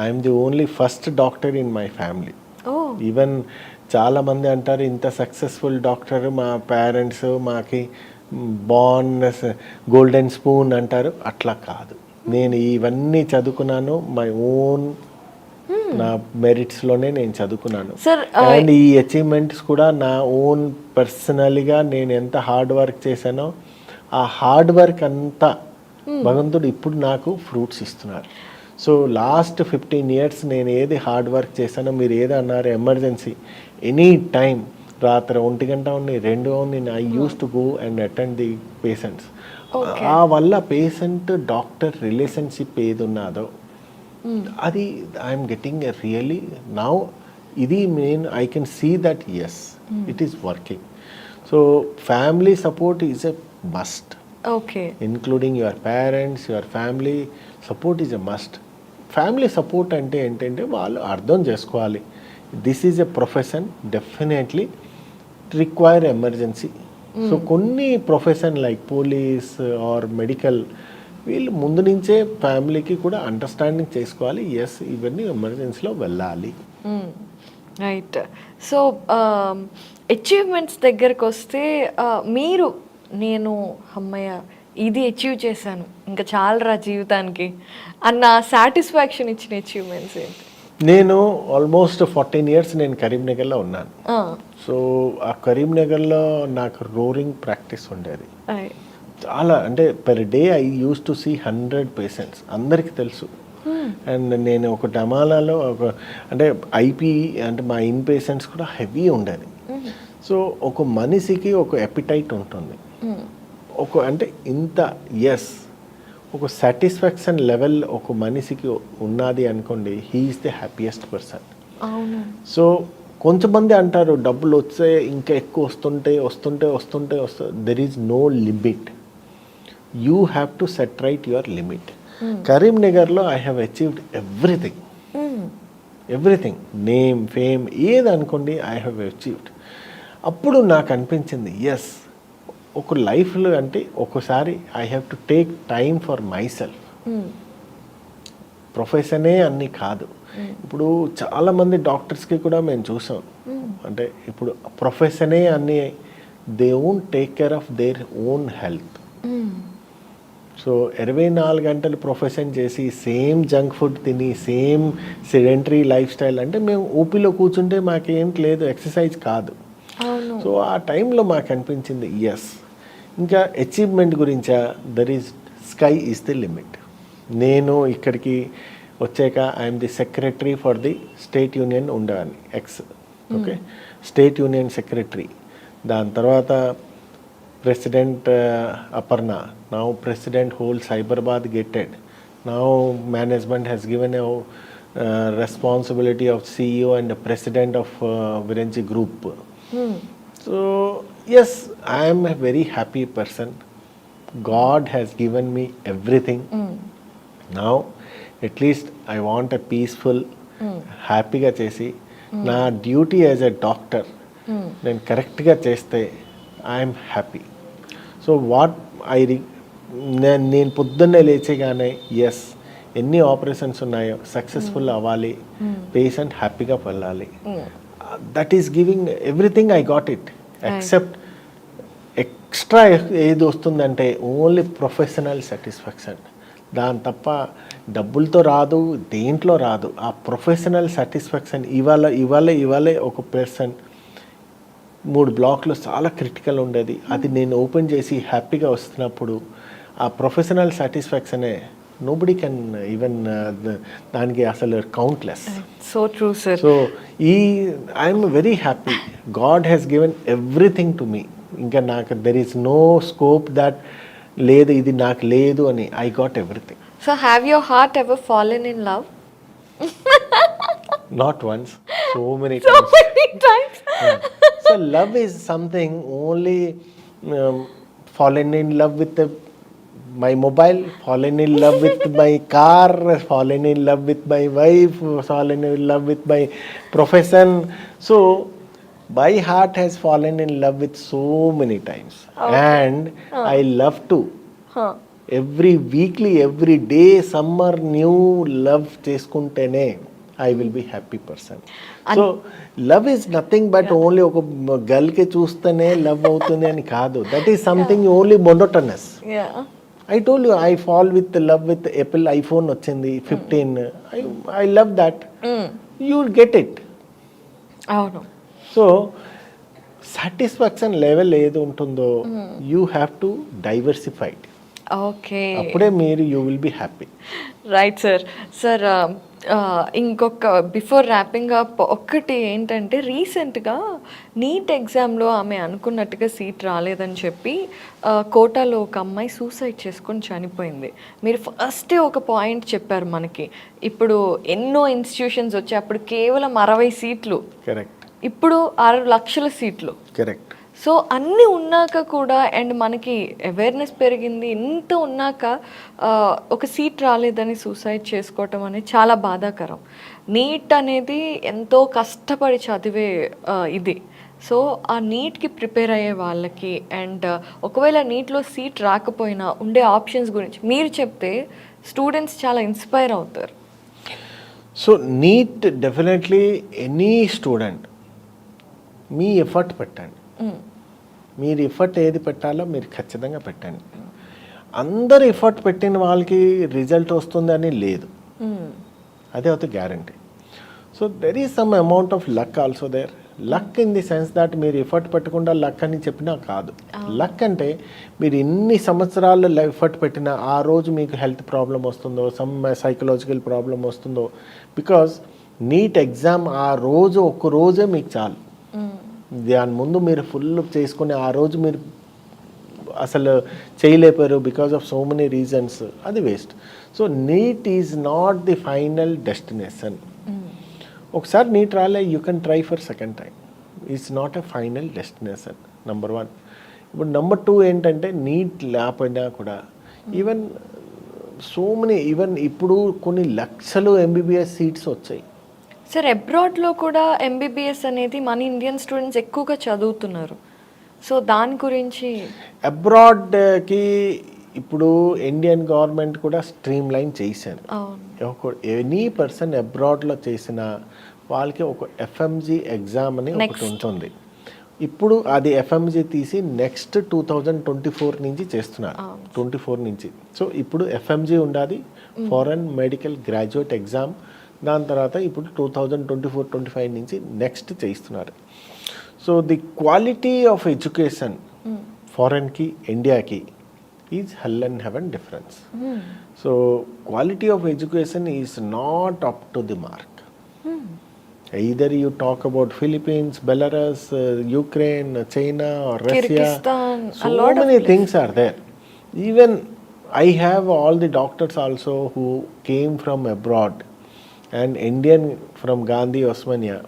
I'm the only first doctor in my family. Even చాలామంది అంటారు ఇంత సక్సెస్ఫుల్ డాక్టర్ మా పేరెంట్స్, మాకి గోల్డెన్ స్పూన్ అంటారు. అట్లా కాదు, నేను ఇవన్నీ చదువుకున్నాను మై ఓన్, నా మెరిట్స్లోనే నేను చదువుకున్నాను. అండ్ ఈ అచీవ్మెంట్స్ కూడా నా ఓన్ పర్సనల్గా నేను ఎంత హార్డ్ వర్క్ చేశానో ఆ హార్డ్ వర్క్ అంతా భగవంతుడు ఇప్పుడు నాకు ఫ్రూట్స్ ఇస్తున్నారు. సో లాస్ట్ 15 years నేను ఏది హార్డ్ వర్క్ చేశానో, మీరు ఏది అన్నారు ఎమర్జెన్సీ ఎనీ టైం, రాత్రి 1 గంట ఉంది 2 ఉంది, I use to go and attend the patients. ఆ వల్ల పేషెంట్ డాక్టర్ రిలేషన్షిప్ ఏది ఉన్నదో అది I'm getting a really now, ఇది main I can see that yes it is working. So family support is a must. Okay, including your parents, your family support is a must. Family support అంటే ఏంటంటే వాళ్ళు అర్థం చేసుకోవాలి, this is a profession, definitely require emergency. So కొన్ని profession like police are medical, వీళ్ళు ముందు నుంచే ఫ్యామిలీకి కూడా అండర్స్టాండింగ్ చేసుకోవాలి, ఎస్ ఇవన్నీ ఎమర్జెన్సీలో వెళ్ళాలి. రైట్. సో అచీవ్మెంట్స్ దగ్గరకు వస్తే మీరు, నేను అమ్మయ్య ఇది అచీవ్ చేశాను ఇంకా చాలరా జీవితానికి అన్న సాటిస్ఫాక్షన్ ఇచ్చిన అచీవ్మెంట్స్ ఏంటి? నేను ఆల్మోస్ట్ 14 years నేను కరీంనగర్లో ఉన్నాను. సో ఆ కరీంనగర్లో నాకు రోరింగ్ ప్రాక్టీస్ ఉండేది. చాలా అంటే per day I use to see 100 patients, అందరికీ తెలుసు. అండ్ నేను ఒక డమాలాలో అంటే ఐపీ అంటే మా ఇన్ పేషెంట్స్ కూడా హెవీ ఉండేది. సో ఒక మనిషికి ఒక ఎపిటైట్ ఉంటుంది, ఒక అంటే ఇంత ఎస్ ఒక సాటిస్ఫాక్షన్ లెవెల్ ఒక మనిషికి ఉన్నది అనుకోండి, he is the happiest person. So కొంతమంది అంటారు డబ్బులు వచ్చే ఇంకా ఎక్కువ వస్తుంటే there is no limit. You have to set right your limit. కరీంనగర్లో I have achieved everything, name fame ఏది అనుకోండి ఐ హ్యావ్ అచీవ్డ్. అప్పుడు నాకు అనిపించింది ఎస్ ఒక లైఫ్లో అంటే ఒకసారి I have to take time for my self. ప్రొఫెషనే అన్నీ కాదు. ఇప్పుడు చాలామంది డాక్టర్స్కి కూడా మేము చూసాం, అంటే ఇప్పుడు ప్రొఫెషనే అన్నీ, they won't take care of their own health. So 24 గంటలు ప్రొఫెషన్ చేసి సేమ్ జంక్ ఫుడ్ తిని సేమ్ సెడెంటరీ లైఫ్ స్టైల్ అంటే మేము ఓపీలో కూర్చుంటే మాకేం లేదు, ఎక్సర్సైజ్ కాదు. సో ఆ టైంలో మాకు అనిపించింది ఎస్ ఇంకా అచీవ్మెంట్ గురించా, there is sky is the limit. నేను ఇక్కడికి వచ్చాక I'm the secretary for the state union ఉండేవాడిని, ఓకే స్టేట్ యూనియన్ సెక్రటరీ. దాని తర్వాత president Aparna, now president whole Cyberabad gated. Now management has given a responsibility of CEO and president of Virinchi group. So yes, I am a very happy person. God has given me everything. Now at least I want a peaceful, హ్యాపీగా చేసి నా డ్యూటీ యాజ్ ఎ డాక్టర్ నేను కరెక్ట్గా చేస్తే ఐఎమ్ హ్యాపీ. సో వాట్ నేను పొద్దున్నే లేచేగానే ఎస్ ఎన్ని ఆపరేషన్స్ ఉన్నాయో సక్సెస్ఫుల్ అవ్వాలి, పేషెంట్ హ్యాపీగా వెళ్ళాలి. That is giving everything, I got it. Except extra ఏది వస్తుందంటే ఓన్లీ ప్రొఫెషనల్ సాటిస్ఫాక్షన్. దాని తప్ప డబ్బులతో రాదు, దేంట్లో రాదు. ఆ ప్రొఫెషనల్ సాటిస్ఫాక్షన్ ఇవాళ ఒక పర్సన్ 3 బ్లాక్లు చాలా క్రిటికల్ ఉండేది, అది నేను ఓపెన్ చేసి హ్యాపీగా వస్తున్నప్పుడు ఆ ప్రొఫెషనల్ సాటిస్ఫాక్షనే నోబడి కెన్ ఈవెన్ దానికి అసలు countless. So true sir. So I'm very happy. God has given everything to me. ఇంకా నాకు there is no scope that లేదు ఇది నాకు లేదు అని. I got everything. So have your heart ever fallen in love? Not once, so many times. So love is something only fallen in love with my mobile, fallen in love with my car, fallen in love with my wife, fallen in love with my profession. So my heart has fallen in love with so many times. And I love to every weekly, every day summer new love చేసుకుంటేనే I will be happy person. So love is nothing but only ఒక గర్ల్కి చూస్తేనే లవ్ అవుతుంది అని కాదు. That is something only monotonous. I told you I fall with love with Apple iPhone వచ్చింది 15. I love that. You will get it. అవును. సో సాటిస్ఫాక్షన్ లెవెల్ ఏది ఉంటుందో you have to diversified. Okay, అప్పుడే మీరు you will be happy. Right sir. Sir ఇంకొక బిఫోర్ ర్యాపింగ్ అప్ ఒక్కటి ఏంటంటే, రీసెంట్గా నీట్ ఎగ్జామ్లో ఆమె అనుకున్నట్టుగా సీట్ రాలేదని చెప్పి కోటాలో ఒక అమ్మాయి సూసైడ్ చేసుకొని చనిపోయింది. మీరు ఫస్టే ఒక పాయింట్ చెప్పారు మనకి, ఇప్పుడు ఎన్నో ఇన్స్టిట్యూషన్స్ వచ్చాయి, అప్పుడు కేవలం 60 సీట్లు, కరెక్ట్, ఇప్పుడు 6 లక్షల సీట్లు. కరెక్ట్. సో అన్నీ ఉన్నాక కూడా అండ్ మనకి అవేర్నెస్ పెరిగింది, ఇంత ఉన్నాక ఒక సీట్ రాలేదని సూసైడ్ చేసుకోవటం అనేది చాలా బాధాకరం. నీట్ అనేది ఎంతో కష్టపడి చదివే ఇది. సో ఆ నీట్కి ప్రిపేర్ అయ్యే వాళ్ళకి అండ్ ఒకవేళ నీట్లో సీట్ రాకపోయినా ఉండే ఆప్షన్స్ గురించి మీరు చెప్తే స్టూడెంట్స్ చాలా ఇన్స్పైర్ అవుతారు. So NEET definitely any student మీ ఎఫర్ట్ పెట్టండి. మీరు ఎఫర్ట్ ఏది పెట్టాలో మీరు ఖచ్చితంగా పెట్టండి. అందరు ఎఫర్ట్ పెట్టిన వాళ్ళకి రిజల్ట్ వస్తుందని లేదు, అదే అవుతుంది guarantee. So there is some amount of luck also there. Luck in the sense that మీరు ఎఫర్ట్ పెట్టకుండా లక్ అని చెప్పినా కాదు. లక్ అంటే మీరు ఎన్ని సంవత్సరాలు ఎఫర్ట్ పెట్టినా ఆ రోజు మీకు హెల్త్ ప్రాబ్లం వస్తుందో, సమ్ సైకలాజికల్ ప్రాబ్లం వస్తుందో, బికాజ్ నీట్ ఎగ్జామ్ ఆ రోజు ఒక్క రోజే మీకు చాలు. దాని ముందు మీరు ఫుల్ చేసుకుని ఆ రోజు మీరు అసలు చేయలేపారు because of so many reasons, అది waste. So NEET is not the final destination. ఒకసారి నీట్ రాలే, you can try for second time. It's not a final destination, number 1. ఇప్పుడు నెంబర్ 2 ఏంటంటే నీట్ లేకపోయినా కూడా ఈవెన్ సో మెనీ, ఈవెన్ ఇప్పుడు కొన్ని లక్షలు ఎంబీబీఎస్ సీట్స్ వచ్చాయి. సార్ అబ్రాడ్లో కూడా ఎంబీబీఎస్ అనేది మన ఇండియన్ స్టూడెంట్స్ ఎక్కువగా చదువుతున్నారు. సో దాని గురించి అబ్రాడ్కి ఇప్పుడు ఇండియన్ గవర్నమెంట్ కూడా స్ట్రీమ్ లైన్ చేశాను. ఎనీ పర్సన్ అబ్రాడ్లో చేసిన వాళ్ళకి ఒక ఎఫ్ఎంజీ ఎగ్జామ్ అని ఒకటి ఉంటుంది. ఇప్పుడు అది ఎఫ్ఎంజీ తీసి నెక్స్ట్ 2024 నుంచి చేస్తున్నారు, 24 నుంచి. సో ఇప్పుడు ఎఫ్ఎంజీ ఉండాలి, ఫారెన్ మెడికల్ గ్రాడ్యుయేట్ ఎగ్జామ్. దాని తర్వాత ఇప్పుడు 2024-25 నుంచి నెక్స్ట్ చేస్తున్నారు. So the quality of education ఫారెన్కి ఇండియాకి is hell and heaven difference. So quality of education is not up to the mark. Either you talk about Philippines, Belarus, Ukraine, China or Russia, so many things are there. Even I have all the doctors also who came from abroad and Indian from Gandhi, Osmania.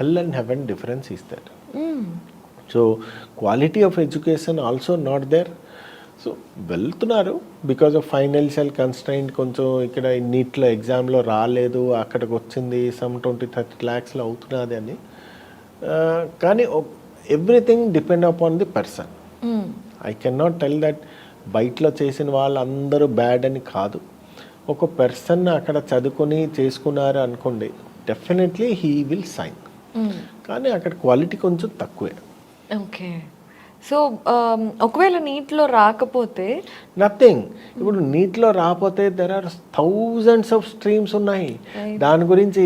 Hell and heaven difference is there. So quality of education also not there. So వెళ్తున్నారు బికాజ్ ఆఫ్ ఫైనాన్షియల్ కన్స్ట్రైంట్. కొంచెం ఇక్కడ నీట్లో ఎగ్జామ్లో రాలేదు, అక్కడికి వచ్చింది సమ్ 20-30 lakhs అవుతున్నది అని. కానీ everything depend upon the person. I can not tell that బయటలో చేసిన వాళ్ళు అందరూ బ్యాడ్ అని కాదు. ఒక పర్సన్ అక్కడ చదువుకొని చేసుకున్నారు అనుకోండి, డెఫినెట్లీ హీ విల్ సైన్. కానీ అక్కడ క్వాలిటీ కొంచెం తక్కువే. ఓకే. సో ఒకవేళ నీట్లో రాకపోతే నథింగ్. ఇప్పుడు నీట్లో రాకపోతే there are thousands of streams ఉన్నాయి. దాని గురించి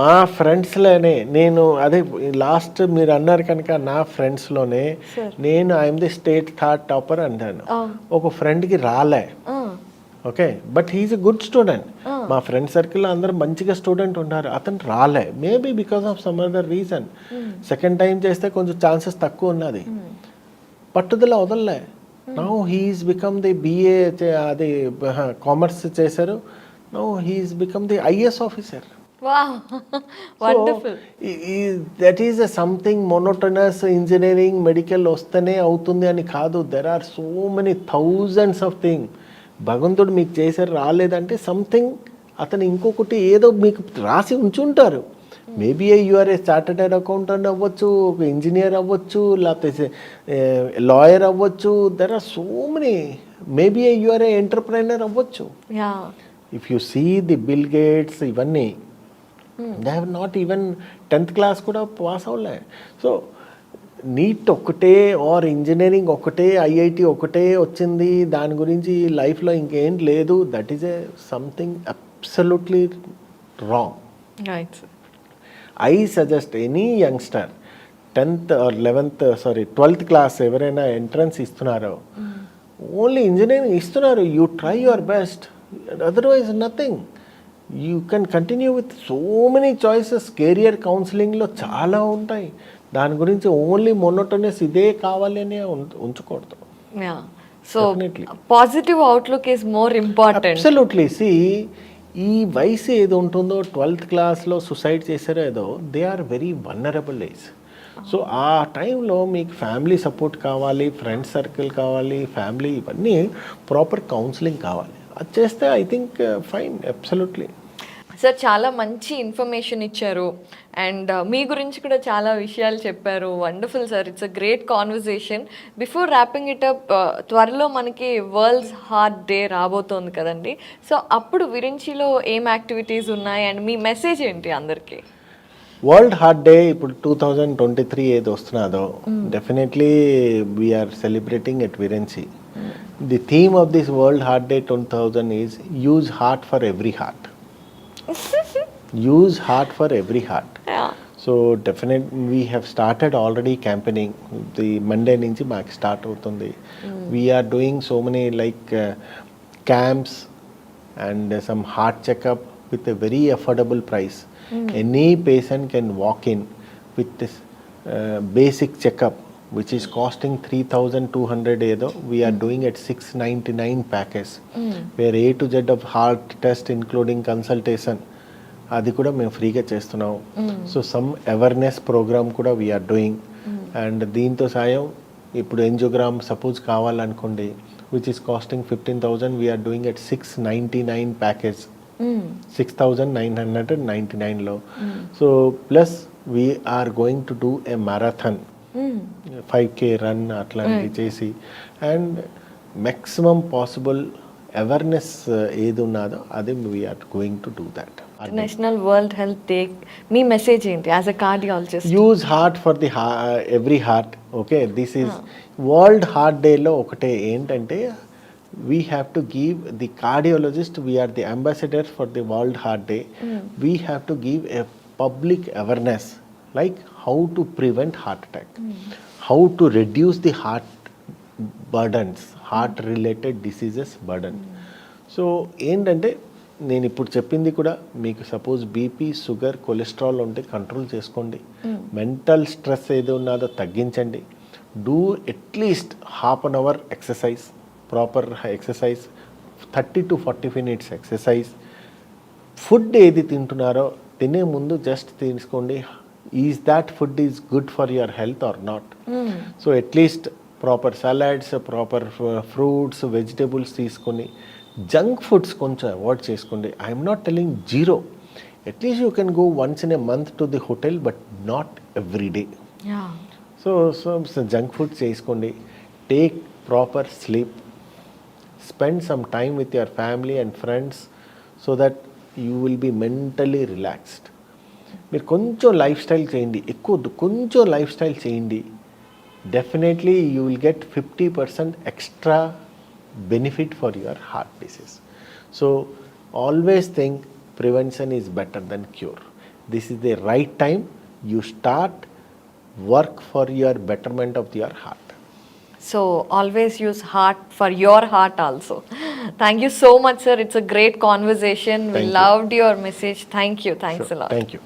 మా ఫ్రెండ్స్లోనే నేను అదే లాస్ట్ మీరు అన్నారు కనుక నా ఫ్రెండ్స్లోనే నేను I'm the state third topper అన్నాను. ఒక ఫ్రెండ్కి రాలే, okay, but he is a good student. మా ఫ్రెండ్ సర్కిల్లో అందరూ మంచిగా స్టూడెంట్ ఉన్నారు, అతను రాలే. Maybe because of some other reason. Second time చేస్తే కొంచెం ఛాన్సెస్ తక్కువ ఉన్నది, పట్టుదల వదలలే. Now he is become the BA, అది కామర్స్ చేశారు. Now he is become the IAS officer. That is something monotonous. Engineering medical వస్తేనే అవుతుంది అని కాదు. There are so many thousands of thing. భగవంతుడు మీకు చేశారు, రాలేదంటే సంథింగ్ అతను ఇంకొకటి ఏదో మీకు రాసి ఉంచుంటారు. Maybe you're a chartered accountant అవ్వచ్చు, ఒక ఇంజనీర్ అవ్వచ్చు, లేకపోతే లాయర్ అవ్వచ్చు. There are so many. Maybe you're a entrepreneur అవ్వచ్చు. If you see the Bill Gates ఇవన్నీ they have not even 10th class కూడా పాస్ అవ్వలే. సో నీట్ ఒక్కటే ఆర్ ఇంజనీరింగ్ ఒకటే, ఐఐటి ఒకటే వచ్చింది, దాని గురించి లైఫ్లో ఇంకేం లేదు. That is a something absolutely wrong. I suggest any youngster 10th or 12th class ఎవరైనా ఎంట్రన్స్ ఇస్తున్నారో, ఓన్లీ ఇంజనీరింగ్ ఇస్తున్నారు, you try your best, otherwise nothing. You can continue with so many choices. Career కౌన్సిలింగ్లో చాలా ఉంటాయి. దాని గురించి ఓన్లీ మొనోటోనస్ ఇదే కావాలి అని ఉంచకూడదు. So positive outlook is more important. Absolutely. సి ఈ వయసు ఏదో ఉంటుందో 12th classలో సూసైడ్ చేశారో ఏదో, they are very vulnerable age. So ఆ టైంలో మీకు ఫ్యామిలీ సపోర్ట్ కావాలి, ఫ్రెండ్ సర్కిల్ కావాలి, ఫ్యామిలీ ఇవన్నీ ప్రాపర్ కౌన్సిలింగ్ కావాలి. అది చేస్తే I think fine, absolutely. Sir చాలా మంచి ఇన్ఫర్మేషన్ ఇచ్చారు అండ్ మీ గురించి కూడా చాలా విషయాలు చెప్పారు. Wonderful sir, it's a great conversation. Before wrapping it up, త్వరలో మనకి వరల్డ్స్ హార్ట్ డే రాబోతోంది కదండి. సో అప్పుడు విరించిలో ఏం యాక్టివిటీస్ ఉన్నాయి అండ్ మీ మెసేజ్ ఏంటి అందరికీ? వరల్డ్ హార్ట్ డే ఇప్పుడు 2023 ఏది వస్తున్నదో, డెఫినెట్లీ వీఆర్ సెలబ్రేటింగ్ ఎట్ విరెన్సీ. The theme of this World Heart Day 2000 is use heart for every heart. Use heart for every heart. Yeah. So definite we have started already campaigning. The Monday నుంచి మాకు స్టార్ట్ అవుతుంది. We're doing so many like camps and some heart checkup with a very affordable price. Any patient can walk in with this basic checkup which is costing 3,200 ఏదో. We are doing at 699 package, where A to Z of heart test including consultation అది కూడా మేము ఫ్రీగా చేస్తున్నాం. సో సమ్ అవేర్నెస్ ప్రోగ్రామ్ కూడా వీఆర్ డూయింగ్. అండ్ దీంతో సాయం ఇప్పుడు ఎంజియోగ్రామ్ సపోజ్ కావాలనుకోండి which is costing 15,000, we're doing at 699 package, 6,999లో. So plus we're going to do a marathon, 5K run అట్లాంటివి చేసి అండ్ మ్యాక్సిమం పాసిబుల్ అవేర్నెస్ ఏది ఉన్నదో అది we're going to do that. National world health day మీ మెసేజ్ ఏంటి as a cardiologist? Use heart for the every heart. Okay, this is world heart డేలో ఒకటే ఏంటంటే we have to give the cardiologist, we're the ambassador for the world heart day. We have to give a public awareness like how to prevent heart attack, how to reduce the heart burdens, heart related diseases burden. సో ఏంటంటే నేను ఇప్పుడు చెప్పింది కూడా మీకు సపోజ్ బీపీ, షుగర్, కొలెస్ట్రాల్ ఉంటే కంట్రోల్ చేసుకోండి. మెంటల్ స్ట్రెస్ ఏదో ఉన్నదో తగ్గించండి. Do at least half an hour exercise, proper exercise, 30 to 40 minutes exercise. Food ఏది తింటున్నారో తినే ముందు జస్ట్ తీసుకోండి, is that food is good for your health or not. So at least proper salads, proper fruits, vegetables తీసుకొని జంక్ ఫుడ్స్ కొంచెం అవాయిడ్ చేసుకోండి. I'm not telling zero, at least you can go once in a month to the hotel but not every day. So junk food చేసుకోండి. Take proper sleep, spend some time with your family and friends so that you will be mentally relaxed. మీరు కొంచెం లైఫ్ స్టైల్ చేయండి, ఎక్కువ కొంచెం లైఫ్ స్టైల్ చేయండి, definitely you will get 50% extra benefit for your heart disease. So always think prevention is better than cure. This is the right time you start work for your betterment of your heart. So always use heart for your heart also. Thank you so much, sir. It's a great conversation. We loved your message. Thank you. Thanks a lot. Thank you.